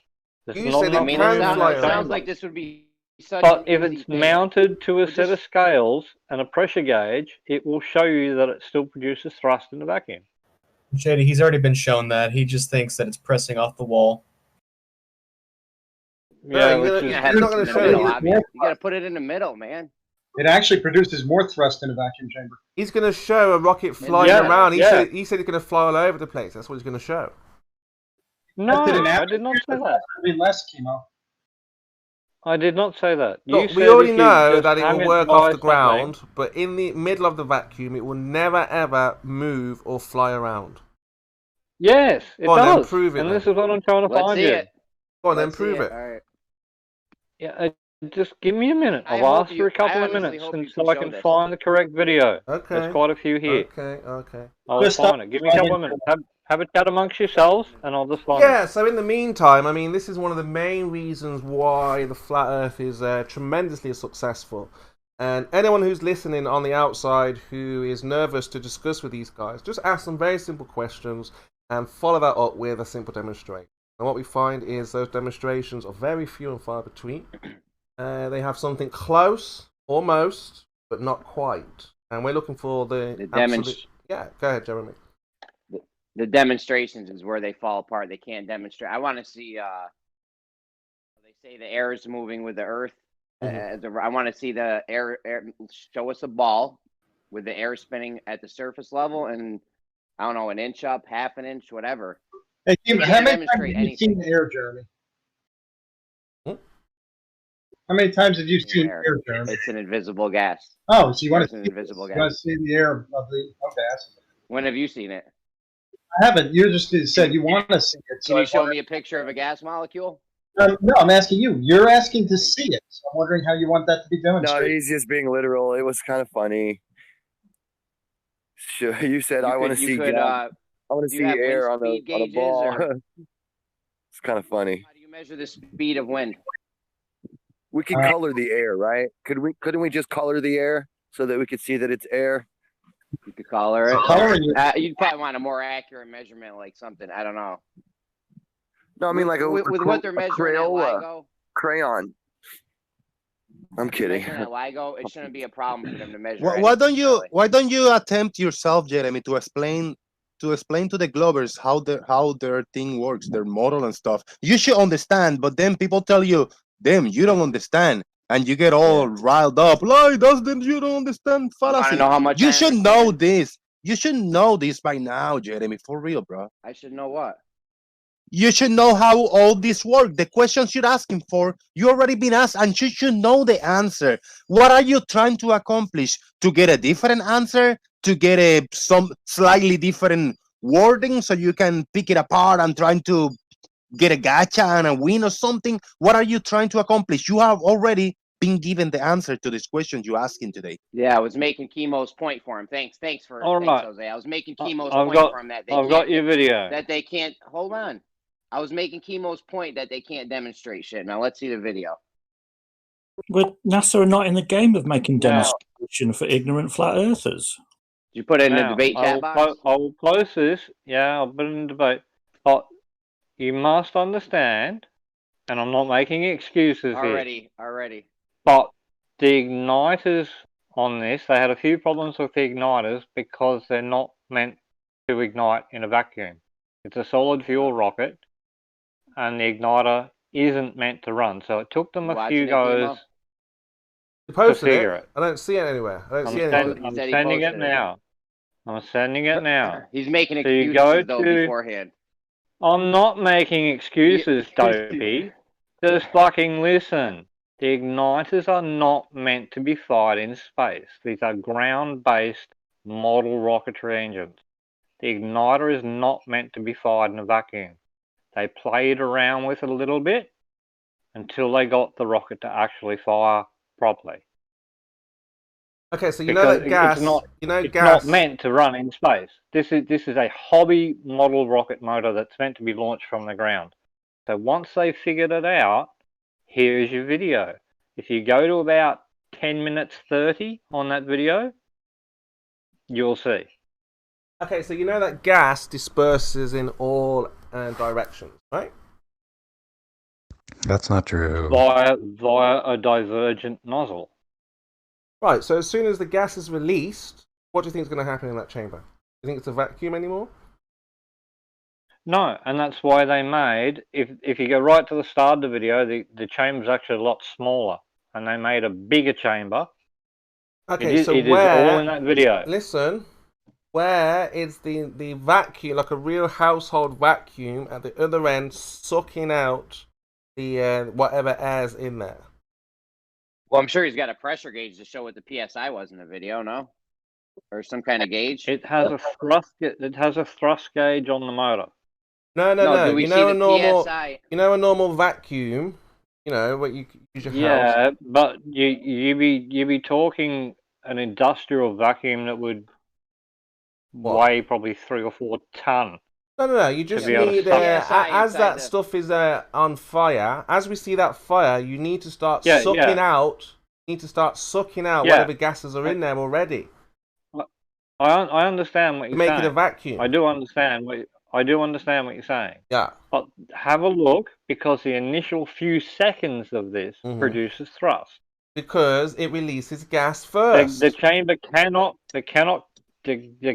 Sounds like this would be such But if it's mounted to a set of scales and a pressure gauge, it will show you that it still produces thrust in the vacuum. Shady, he's already been shown that. He just thinks that it's pressing off the wall. Yeah, you're not going to show it. You got to put it in the middle, man. It actually produces more thrust in a vacuum chamber. He's going to show a rocket flying around. He said he's going to fly all over the place. That's what he's going to show. No, I did not say that. Be less chemo. I did not say that. Look, we already know that it will work off the ground, but in the middle of the vacuum, it will never ever move or fly around. Yes, it does. Then prove it. And this is what I'm trying to find you. Go on, then prove it. All right. Yeah, just give me a minute. I'll ask for a couple of minutes until I can find the correct video. Okay. There's quite a few here. Okay. I'll find it. Give me a couple of minutes. Have a chat amongst yourselves, and I'll just find it. Yeah, so in the meantime, I mean, this is one of the main reasons why the Flat Earth is tremendously successful. And anyone who's listening on the outside who is nervous to discuss with these guys, just ask them very simple questions and follow that up with a simple demonstration. And what we find is those demonstrations are very few and far between. They have something close, almost, but not quite. And we're looking for the absolute... Yeah, go ahead, Jeremy. The demonstrations is where they fall apart. They can't demonstrate. I want to see. They say the air is moving with the Earth. I want to see the air. Show us a ball with the air spinning at the surface level, and I don't know, an inch up, half an inch, whatever. Hey, how many times have you seen the air, Jeremy? How many times have you seen air, Jeremy? It's an invisible gas. Oh, so you want to see invisible gas? You want to see the air of the gas? When have you seen it? I haven't. You just said you want to see it. Can you show me a picture of a gas molecule? No, I'm asking you. You're asking to see it. So I'm wondering how you want that to be demonstrated. No, he's just being literal. It was kind of funny. Sure, you said I want to see gas. I want to see air on a ball. It's kind of funny. How do you measure the speed of wind? We can color the air, right? Couldn't we just color the air so that we could see that it's air? You could color it. You'd probably want a more accurate measurement, like something. I don't know. No, I mean like with what they're measuring at LIGO. Crayon. I'm kidding. At LIGO, it shouldn't be a problem for them to measure. Why don't you attempt yourself, Jeremy, to explain to the Glovers how their thing works, their model and stuff? You should understand, but then people tell you, damn, you don't understand. And you get all riled up. Like, you don't understand fallacy. Know how much you should know this. You should know this by now, Jeremy. For real, bro. I should know what? You should know how all this works. The questions you're asking for, you already been asked, and you should know the answer. What are you trying to accomplish? To get a different answer? To get some slightly different wording so you can pick it apart and trying to get a gacha and a win or something? What are you trying to accomplish? You have already been given the answer to this question you're asking today. Yeah, I was making Chemo's point for him. Thanks for Jose. I was making Chemo's point for him that I've got your video. That they can't. Hold on. I was making Chemo's point that they can't demonstrate shit. Now let's see the video. But NASA are not in the game of making demonstration for ignorant flat earthers. Did you put it in the debate chat box? I will close this. Yeah, I'll put it in the debate. But you must understand, and I'm not making excuses already. But the igniters on this, they had a few problems with the igniters because they're not meant to ignite in a vacuum. It's a solid fuel rocket, and the igniter isn't meant to run. So it took them a few goes to figure it. I don't see it anywhere. I'm sending it now. I'm sending it now. He's making excuses beforehand. I'm not making excuses, Dopey. Just fucking listen. The igniters are not meant to be fired in space. These are ground-based model rocketry engines. The igniter is not meant to be fired in a vacuum. They played around with it a little bit until they got the rocket to actually fire properly. Okay, so you know that gas. It's not meant to run in space. This is a hobby model rocket motor that's meant to be launched from the ground. So once they figured it out, here's your video. If you go to about 10 minutes 30 on that video, you'll see. Okay, so you know that gas disperses in all directions, right? That's not true. Via a divergent nozzle. Right, so as soon as the gas is released, what do you think is going to happen in that chamber? Do you think it's a vacuum anymore? No, and that's why they made, if you go right to the start of the video, the chamber's actually a lot smaller. And they made a bigger chamber Okay, so it where? is all in that video. Listen, where is the vacuum, like a real household vacuum, at the other end, sucking out the whatever air's in there? Well, I'm sure he's got a pressure gauge to show what the PSI was in the video, no? Or some kind of gauge. It has a thrust. It has a thrust gauge on the motor. No. Do we You see know the a normal. PSI? You know a normal vacuum. You know what you use your house. Yeah, but you be talking an industrial vacuum that would weigh probably 3 or 4 ton. No. You just need as that stuff is on fire. As we see that fire, you need to start sucking out. You need to start sucking out whatever gases are in there already. I understand what you're saying. Make it a vacuum. I do understand what you're saying. Yeah. But have a look, because the initial few seconds of this produces thrust. Because it releases gas first. The chamber cannot. The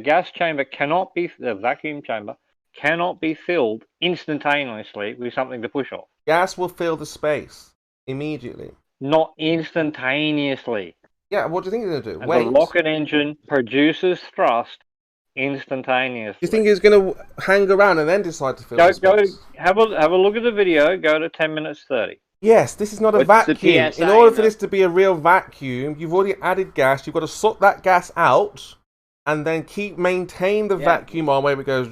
gas chamber cannot be. The vacuum chamber cannot be filled instantaneously with something to push off. Gas will fill the space immediately. Not instantaneously. Yeah, what do you think they're going to do? And Wait. the rocket engine produces thrust instantaneously. You think he's going to hang around and then decide to fill the space? Have a look at the video. Go to 10 minutes 30. Yes, this is not a vacuum. In order for this to be a real vacuum, you've already added gas. You've got to suck that gas out and then maintain the vacuum on where it goes.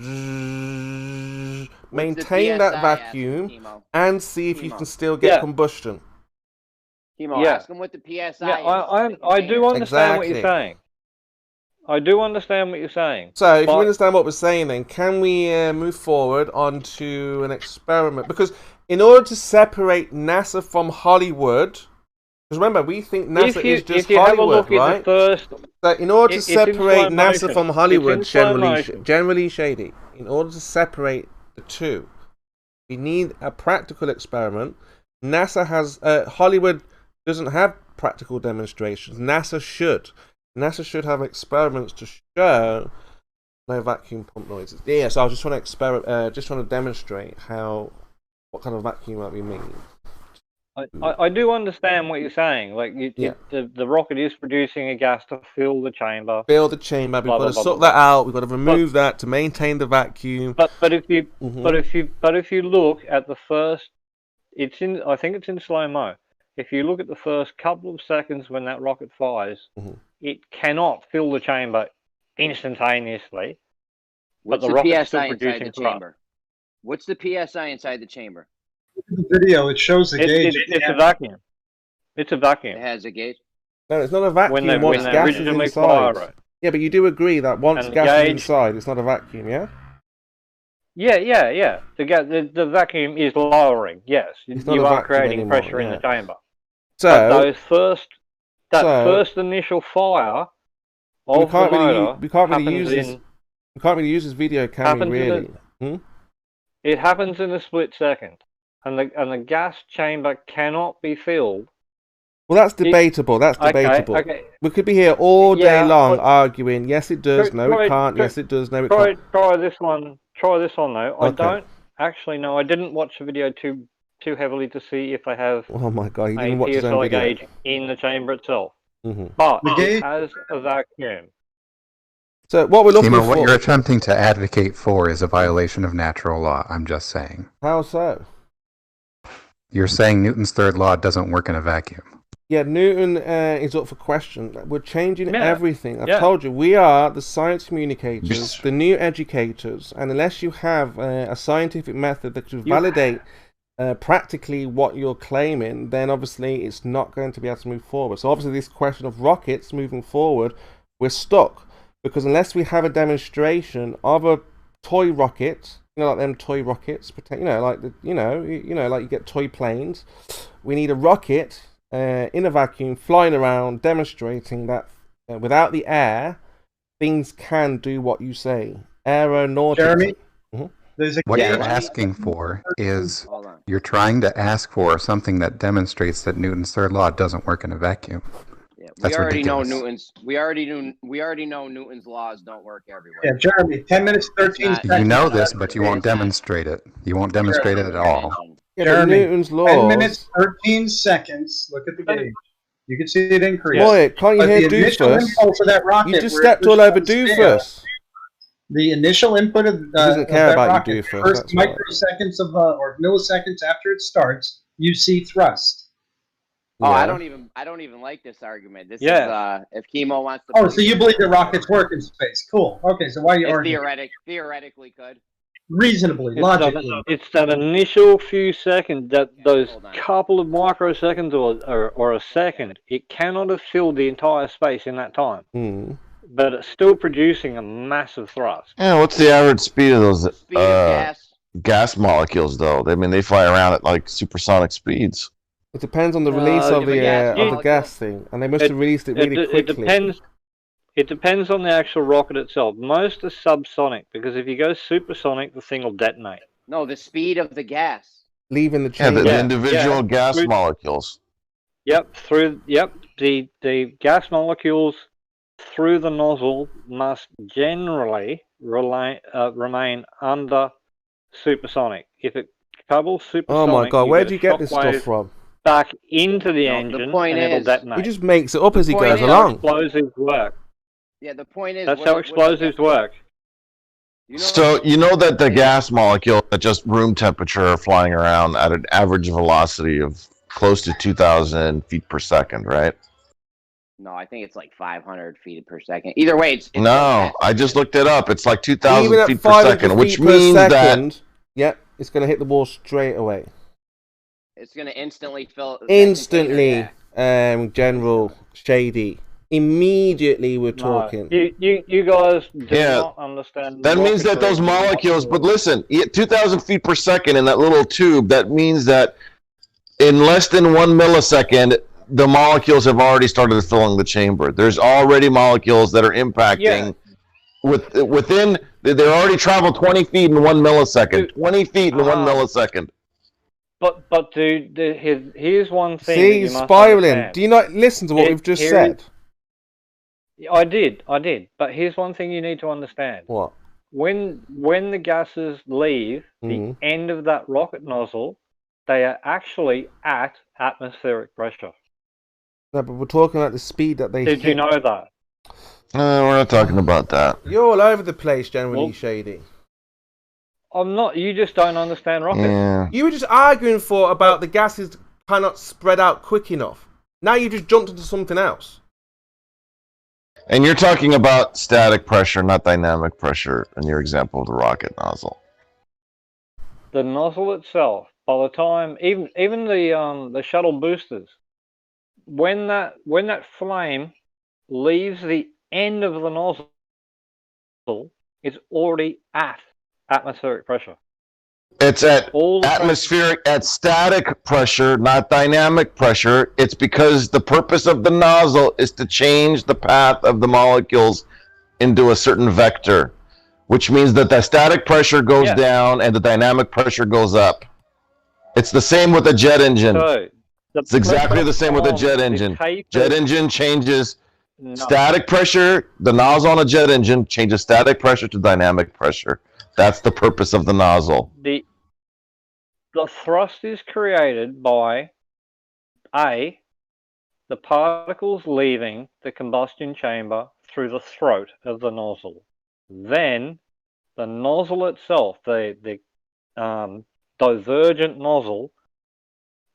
Maintain that vacuum and see if you can still get combustion. Ask him what the PSI is. I do understand what you're saying. I do understand what you're saying. So, if you understand what we're saying, then can we move forward onto an experiment? Because in order to separate NASA from Hollywood, because remember, we think NASA is just Hollywood, right? So, in order to separate NASA from Hollywood, generally shady, in order to separate the two, we need a practical experiment. NASA has Hollywood doesn't have practical demonstrations. NASA should. NASA should have experiments to show no vacuum pump noises. Yeah, so I was just trying to demonstrate what kind of vacuum might we mean. I do understand what you're saying. Like the rocket is producing a gas to fill the chamber. Fill the chamber. We've got to suck that out. We've got to remove that to maintain the vacuum. But if you look at the first, I think it's in slow mo. If you look at the first couple of seconds when that rocket fires, it cannot fill the chamber instantaneously. What's the PSI inside the chamber? What's the PSI inside the chamber? The video, it shows the gauge. It's a vacuum. It's a vacuum. It has a gauge? No, it's not a vacuum once gas is inside. Yeah, but you do agree that once gas is inside, it's not a vacuum, yeah? Yeah. The vacuum is lowering, yes. You are creating pressure in the chamber. So, that first initial fire of the motor we can't really use this video, can we, really? It happens in a split second. And the gas chamber cannot be filled. Well, that's debatable. Okay. We could be here all day long arguing. Yes, it does. No, it can't. Yes, it does. No, it can't. Try this one. Though. I don't actually know. I didn't watch the video too heavily to see if they have. Oh my god! You a didn't watch his own PSI video. gauge in the chamber itself. But it has a vacuum. So what we're looking for. What you're attempting to advocate for is a violation of natural law. I'm just saying. How so? You're saying Newton's third law doesn't work in a vacuum. Yeah, Newton is up for question. We're changing everything. I've told you, we are the science communicators, the new educators, and unless you have a scientific method that can validate practically what you're claiming, then obviously it's not going to be able to move forward. So obviously this question of rockets moving forward, we're stuck. Because unless we have a demonstration of a toy rocket, like them toy rockets, like you get toy planes, we need a rocket in a vacuum flying around demonstrating that without the air, things can do what you say. Aeronautic. Jeremy, what you're asking for is you're trying to ask for something that demonstrates that Newton's third law doesn't work in a vacuum. Yeah, That's ridiculous. We already know Newton's laws don't work everywhere. Yeah, Jeremy, 10 minutes, 13 seconds. You know this, but you won't demonstrate it. You won't demonstrate it at all. Yeah, Jeremy, Newton's laws. 10 minutes, 13 seconds. Look at the gauge. You can see it increase. Boy, can't you But hear the initial doofus? impulse of that rocket, You just where it stepped all pushed over on scale, doofus. the initial input of, doesn't care that about you, rocket, doofus, first that's why. microseconds of or milliseconds after it starts, you see thrust. Oh, I don't even like this argument. This is if Chemo wants to. Oh, so you believe the rockets work in space? Cool. Okay, so why are you arguing? Theoretically could. Reasonably, logically. It's that initial few seconds, those couple of microseconds or a second. It cannot have filled the entire space in that time. But it's still producing a massive thrust. Yeah, what's the average speed of those gas molecules, though? I mean, they fly around at like supersonic speeds. It depends on the release of the gas thing, and they must have released it really quickly. It depends on the actual rocket itself. Most are subsonic, because if you go supersonic, the thing will detonate. No, the speed of the gas. Leaving the chamber. Yeah, the individual gas molecules. Yep, the gas molecules through the nozzle must generally remain under supersonic. If it travels supersonic, oh my god, where do you get this stuff from? Back into the engine, and it'll detonate. He just makes it up as he goes along. Explosives work. Yeah, the point is... That's how explosives work. So, you know that the gas molecules at just room temperature are flying around at an average velocity of close to 2,000 feet per second, right? No, I think it's like 500 feet per second. Either way, it's no, I just looked it up. It's like 2,000 feet per second, which per means second, yep, it's going to hit the wall straight away. It's going to instantly fill... Instantly, General Shady. Immediately we're talking. You guys do not understand. That means that those molecules, but listen, 2,000 feet per second in that little tube, that means that in less than 1 millisecond, the molecules have already started filling the chamber. There's already molecules that are impacting within, they already traveled 20 feet in 1 millisecond. 20 feet in 1 millisecond. But dude, here's one thing. See, he's spiraling. Do you not listen to what we've just said? I did. But here's one thing you need to understand. What? When the gases leave the end of that rocket nozzle, they are actually at atmospheric pressure. No, but we're talking about the speed that they Did you know that? We're not talking about that. You're all over the place, generally, Shady. I'm not. You just don't understand rockets. Yeah. You were just arguing about the gases cannot spread out quick enough. Now you just jumped into something else. And you're talking about static pressure, not dynamic pressure, in your example of the rocket nozzle. The nozzle itself, by the time even the shuttle boosters, when that flame leaves the end of the nozzle, it's already at atmospheric pressure. It's at at static pressure, not dynamic pressure. It's because the purpose of the nozzle is to change the path of the molecules into a certain vector, which means that the static pressure goes down and the dynamic pressure goes up. It's the same with a jet engine. So, it's exactly the same with a jet engine. Jet engine changes static pressure. The nozzle on a jet engine changes static pressure to dynamic pressure. That's the purpose of the nozzle. The thrust is created by the particles leaving the combustion chamber through the throat of the nozzle. Then the nozzle itself, the divergent nozzle,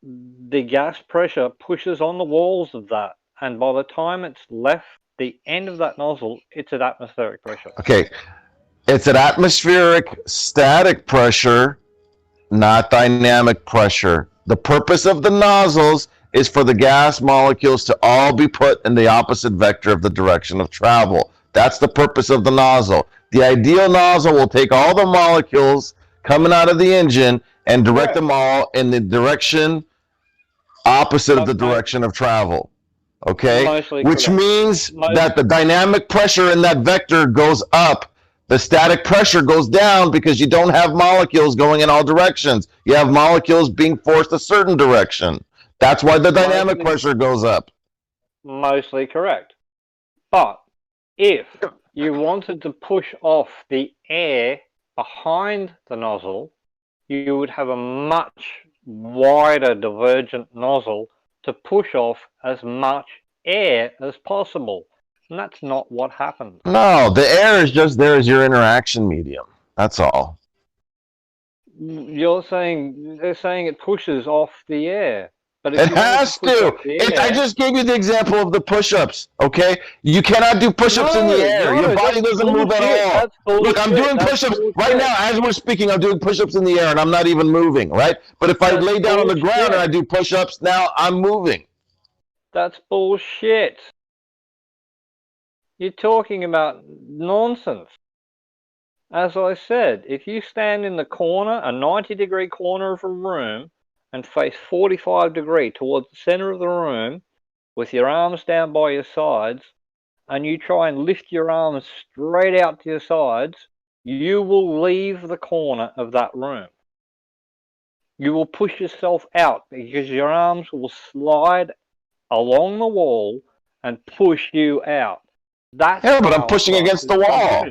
the gas pressure pushes on the walls of that, and by the time it's left the end of that nozzle, it's at atmospheric pressure. Okay. It's at atmospheric static pressure, not dynamic pressure. The purpose of the nozzles is for the gas molecules to all be put in the opposite vector of the direction of travel. That's the purpose of the nozzle. The ideal nozzle will take all the molecules coming out of the engine and direct them all in the direction opposite of the direction of travel. Okay? Which means that the dynamic pressure in that vector goes up. The static pressure goes down because you don't have molecules going in all directions. You have molecules being forced a certain direction. That's why the dynamic pressure goes up. Mostly correct. But if you wanted to push off the air behind the nozzle, you would have a much wider divergent nozzle to push off as much air as possible. And that's not what happens. No, the air is just there as your interaction medium. That's all. They're saying it pushes off the air. But it has to. I just gave you the example of the push-ups, okay? You cannot do push-ups in the air. Your body doesn't move at all. Look, I'm doing push-ups. Right now, as we're speaking, I'm doing push-ups in the air, and I'm not even moving, right? But if I lay down on the ground and I do push-ups, now I'm moving. That's bullshit. You're talking about nonsense. As I said, if you stand in the corner, a 90-degree corner of a room, and face 45 degrees towards the center of the room with your arms down by your sides, and you try and lift your arms straight out to your sides, you will leave the corner of that room. You will push yourself out because your arms will slide along the wall and push you out. That's but I'm pushing against the wall.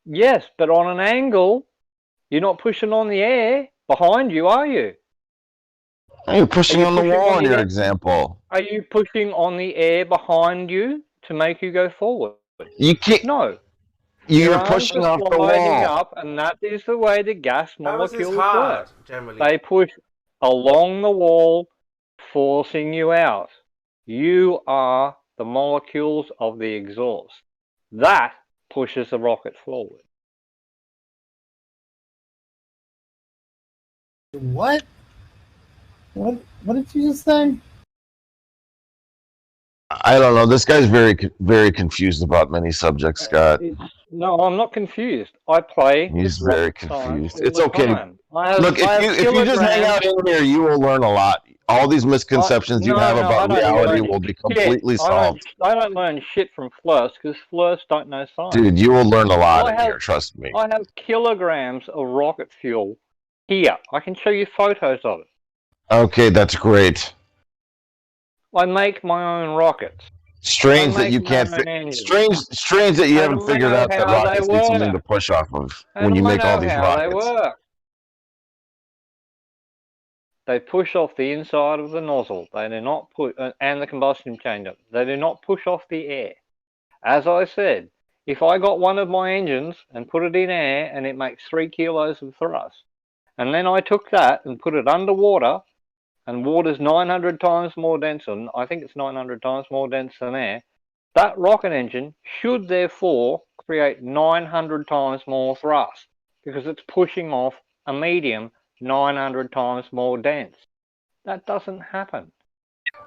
Yes, but on an angle, you're not pushing on the air behind you, are you? You're pushing on the wall in your example. Are you pushing on the air behind you to make you go forward? You can't. No. You're pushing off the wall. Up, and that is the way the gas molecules work. Generally. They push along the wall, forcing you out. You are the molecules of the exhaust. That pushes the rocket forward. What? What did you just say? I don't know. This guy's very, very confused about many subjects, Scott. No, I'm not confused. I play. He's very confused. It's okay. Look, if you just hang out in here, you will learn a lot. All these misconceptions you have about reality will be completely solved. I don't learn shit from Flurs because Flurs don't know science. Dude, you will learn a lot in here. Trust me. I have kilograms of rocket fuel here. I can show you photos of it. Okay, that's great. I make my own rockets. Strange that you can't. Strange that you haven't figured out that rockets need something to push off of when you make all these rockets. They push off the inside of the nozzle. They do not put, and the combustion chamber. They do not push off the air. As I said, if I got one of my engines and put it in air and it makes 3 kilos of thrust, and then I took that and put it underwater, and water's 900 times more dense, and I think it's 900 times more dense than air, that rocket engine should therefore create 900 times more thrust because it's pushing off a medium 900 times more dense. That doesn't happen.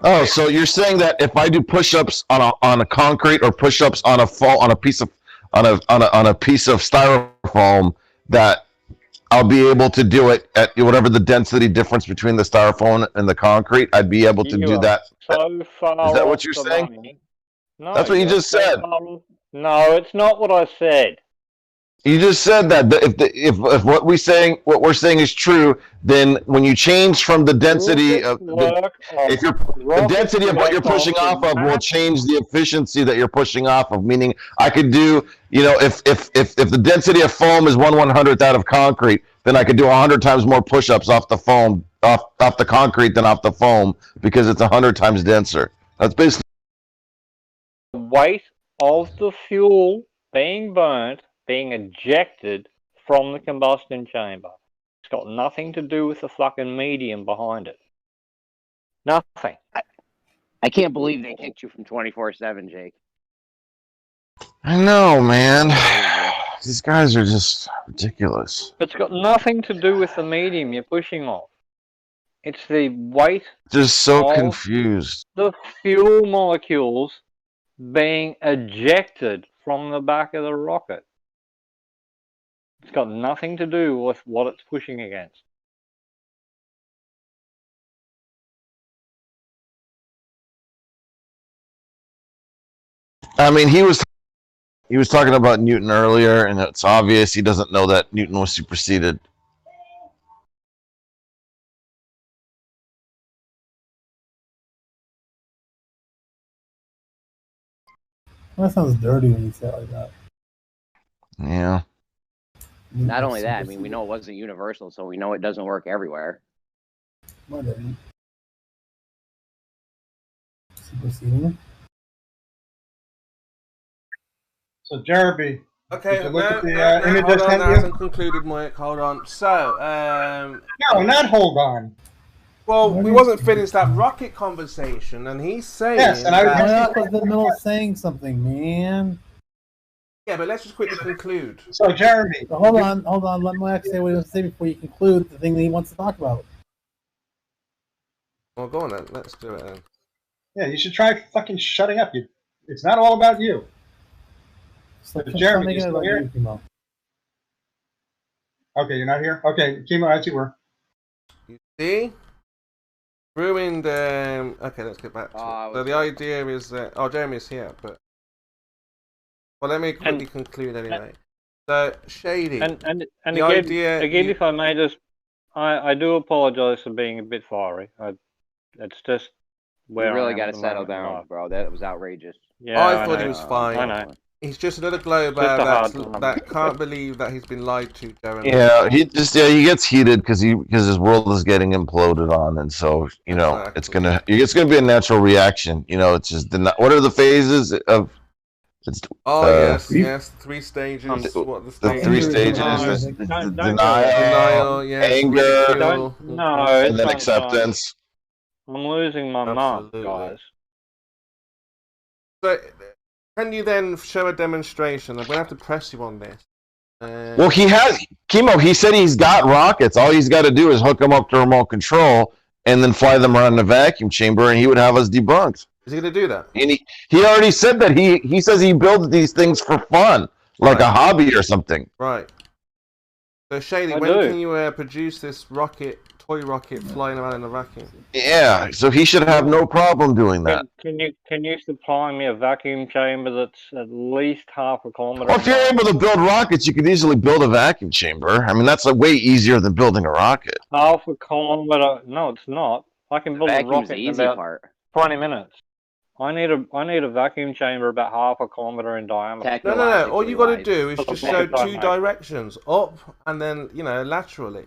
Oh, so you're saying that if I do push-ups on a concrete or push-ups on a piece of styrofoam, that I'll be able to do it at whatever the density difference between the styrofoam and the concrete. I'd be able to do that. So far is that what you're saying? Money. No, that's what you just said. No, it's not what I said. You just said that if what we're saying is true, then when you change from the density of the density of what you're pushing off of will change the efficiency that you're pushing off of. Meaning, I could do, if the density of foam is 1/100th out of concrete, then I could do 100 times more push-ups off the foam, off the concrete than off the foam because it's 100 times denser. That's basically the weight of the fuel being burnt, being ejected from the combustion chamber. It's got nothing to do with the fucking medium behind it. Nothing. I can't believe they kicked you from 24/7, Jake. I know, man. These guys are just ridiculous. It's got nothing to do with the medium you're pushing off. It's the weight. Just so confused. The fuel molecules being ejected from the back of the rocket. It's got nothing to do with what it's pushing against. I mean, he was talking about Newton earlier, and it's obvious he doesn't know that Newton was superseded. That sounds dirty when you say it like that. Yeah. Not only that, I mean, we know it wasn't universal, so we know it doesn't work everywhere. Whatever. So, Jeremy. Okay, look at the no, image hold I on, sent that you? hasn't concluded, Mike. Hold on. So, No, not hold on. well, we wasn't finished that rocket conversation, and he's saying Yes, and I was that... in the middle of saying something, man. Yeah, but let's just quickly conclude. So, Jeremy. Hold on. Let Mike say what he wants to say before you conclude the thing that he wants to talk about. Well, go on then. Let's do it then. Yeah, you should try fucking shutting up. It's not all about you. So, Jeremy, you still here? Okay, you're not here? Okay, Kimo, I see where. You see? Ruined, okay, let's get back to it. So the idea is that... Oh, Jeremy's here, but... Well, let me quickly conclude anyway. So, Shady. And the again, idea if I may just... I do apologise for being a bit fiery. It's just where You really got to settle down, bro. That was outrageous. Yeah, I thought he was fine. I know. He's just another glober that can't believe that he's been lied to, Jeremy. Yeah, he gets heated because his world is getting imploded on, and so it's gonna be a natural reaction. It's just what are the phases of? Yes, 3 stages. What the 3 stages? Denial, anger, and then acceptance. I'm losing my mind, guys. So, can you then show a demonstration? I'm going to have to press you on this. Well, he has... Kimo, he said he's got rockets. All he's got to do is hook them up to remote control and then fly them around the vacuum chamber, and he would have us debunked. Is he going to do that? And he already said that he says he builds these things for fun, like a hobby or something. Right. So, Shady, when can you produce this toy rocket flying around in the vacuum? Yeah, so he should have no problem doing that. Can you supply me a vacuum chamber that's at least half a kilometer? Well, if you're able to build rockets, you could easily build a vacuum chamber. I mean, that's way easier than building a rocket. Half a kilometer? No, it's not. I can build a rocket in about 20 minutes. I need a vacuum chamber about half a kilometer in diameter. No. All you got to do is just show 2 directions, up and then laterally.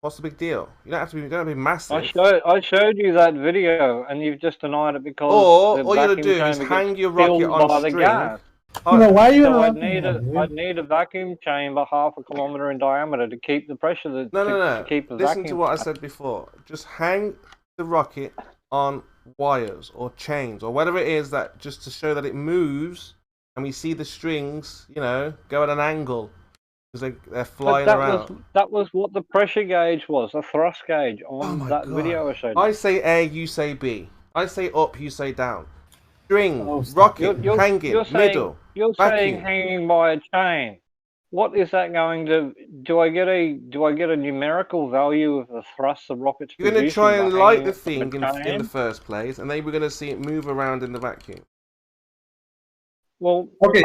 What's the big deal? You don't have to be massive. I showed you that video, and you've just denied it because. Or all you got to do is hang your rocket on string. Why are you? So I'd need a vacuum chamber half a kilometer in diameter to keep the pressure. To keep the Listen vacuum. to what I said before. Just hang the rocket on wires or chains or whatever it is that just to show that it moves, and we see the strings, go at an angle. Because they're flying around. That was what the pressure gauge was, the thrust gauge on that video I showed you. I say A, you say B. I say up, you say down. String, rocket, hanging, middle. You're saying hanging by a chain. What is that going to? Do I get a numerical value of the thrust the rocket's You're going to try and light the thing in the first place, and then we're going to see it move around in the vacuum. Well, okay.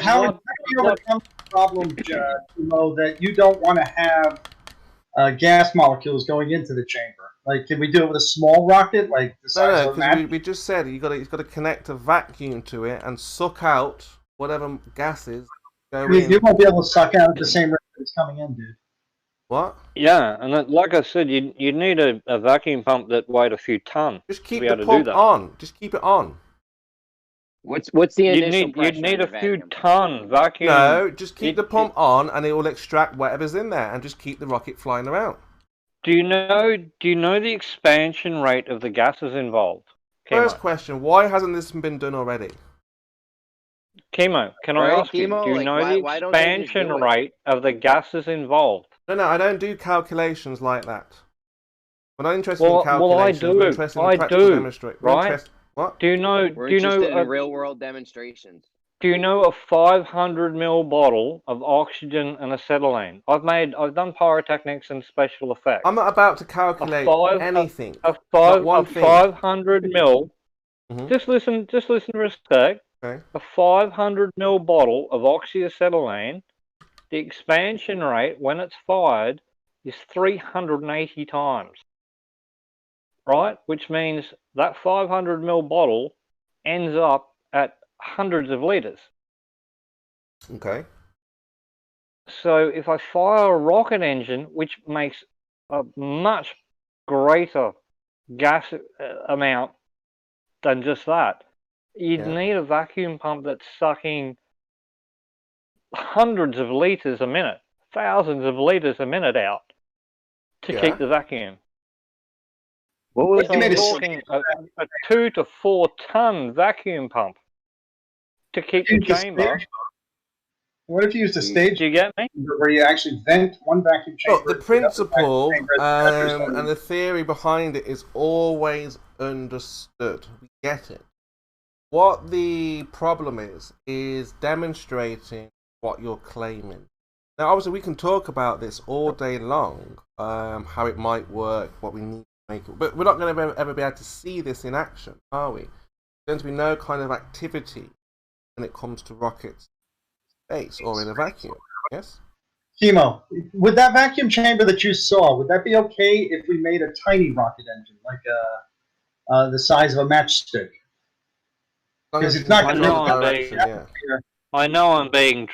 How do you overcome the problem, Timo, that you don't want to have gas molecules going into the chamber? Like, can we do it with a small rocket, like the size of because we just said you've got to connect a vacuum to it and suck out whatever gases go in. You won't be able to suck out at the same rate that it's coming in, dude. What? Yeah, and like I said, you need a vacuum pump that weighed a few tons. Just keep the pump on. Just keep it on. What's the initial pressure? You'd need a few ton vacuum. No, just keep the pump on, and it will extract whatever's in there, and just keep the rocket flying around. Do you know the expansion rate of the gases involved? First question: why hasn't this been done already? Chemo, can I ask you? Do you know the expansion rate of the gases involved? No, I don't do calculations like that. I'm not interested in calculations. Well, I do. Right? What? Do you know? We're interested in real-world demonstrations. Do you know a 500 ml bottle of oxygen and acetylene? I've done pyrotechnics and special effects. I'm not about to calculate anything. A 500 ml. Mm-hmm. Just listen for a sec. Okay. A 500 ml bottle of oxyacetylene. The expansion rate when it's fired is 380 times. Right, which means that 500 ml bottle ends up at hundreds of liters. Okay. So if I fire a rocket engine, which makes a much greater gas amount than just that. You'd need a vacuum pump that's sucking hundreds of liters a minute, thousands of liters a minute out to keep the vacuum. What was I'm talking a 2 to 4 ton vacuum pump to keep the chamber. What if you used a stage? Do you get me? Where you actually vent one vacuum chamber? Look, the principle and the theory behind it is always understood. We get it. What the problem is demonstrating what you're claiming. Now, obviously, we can talk about this all day long, how it might work, what we need to make it, but we're not going to ever be able to see this in action, are we? There's going to be no kind of activity when it comes to rockets in space or in a vacuum. Yes? Chemo, with that vacuum chamber that you saw, would that be okay if we made a tiny rocket engine, like the size of a matchstick? Because it's not going to I know I'm being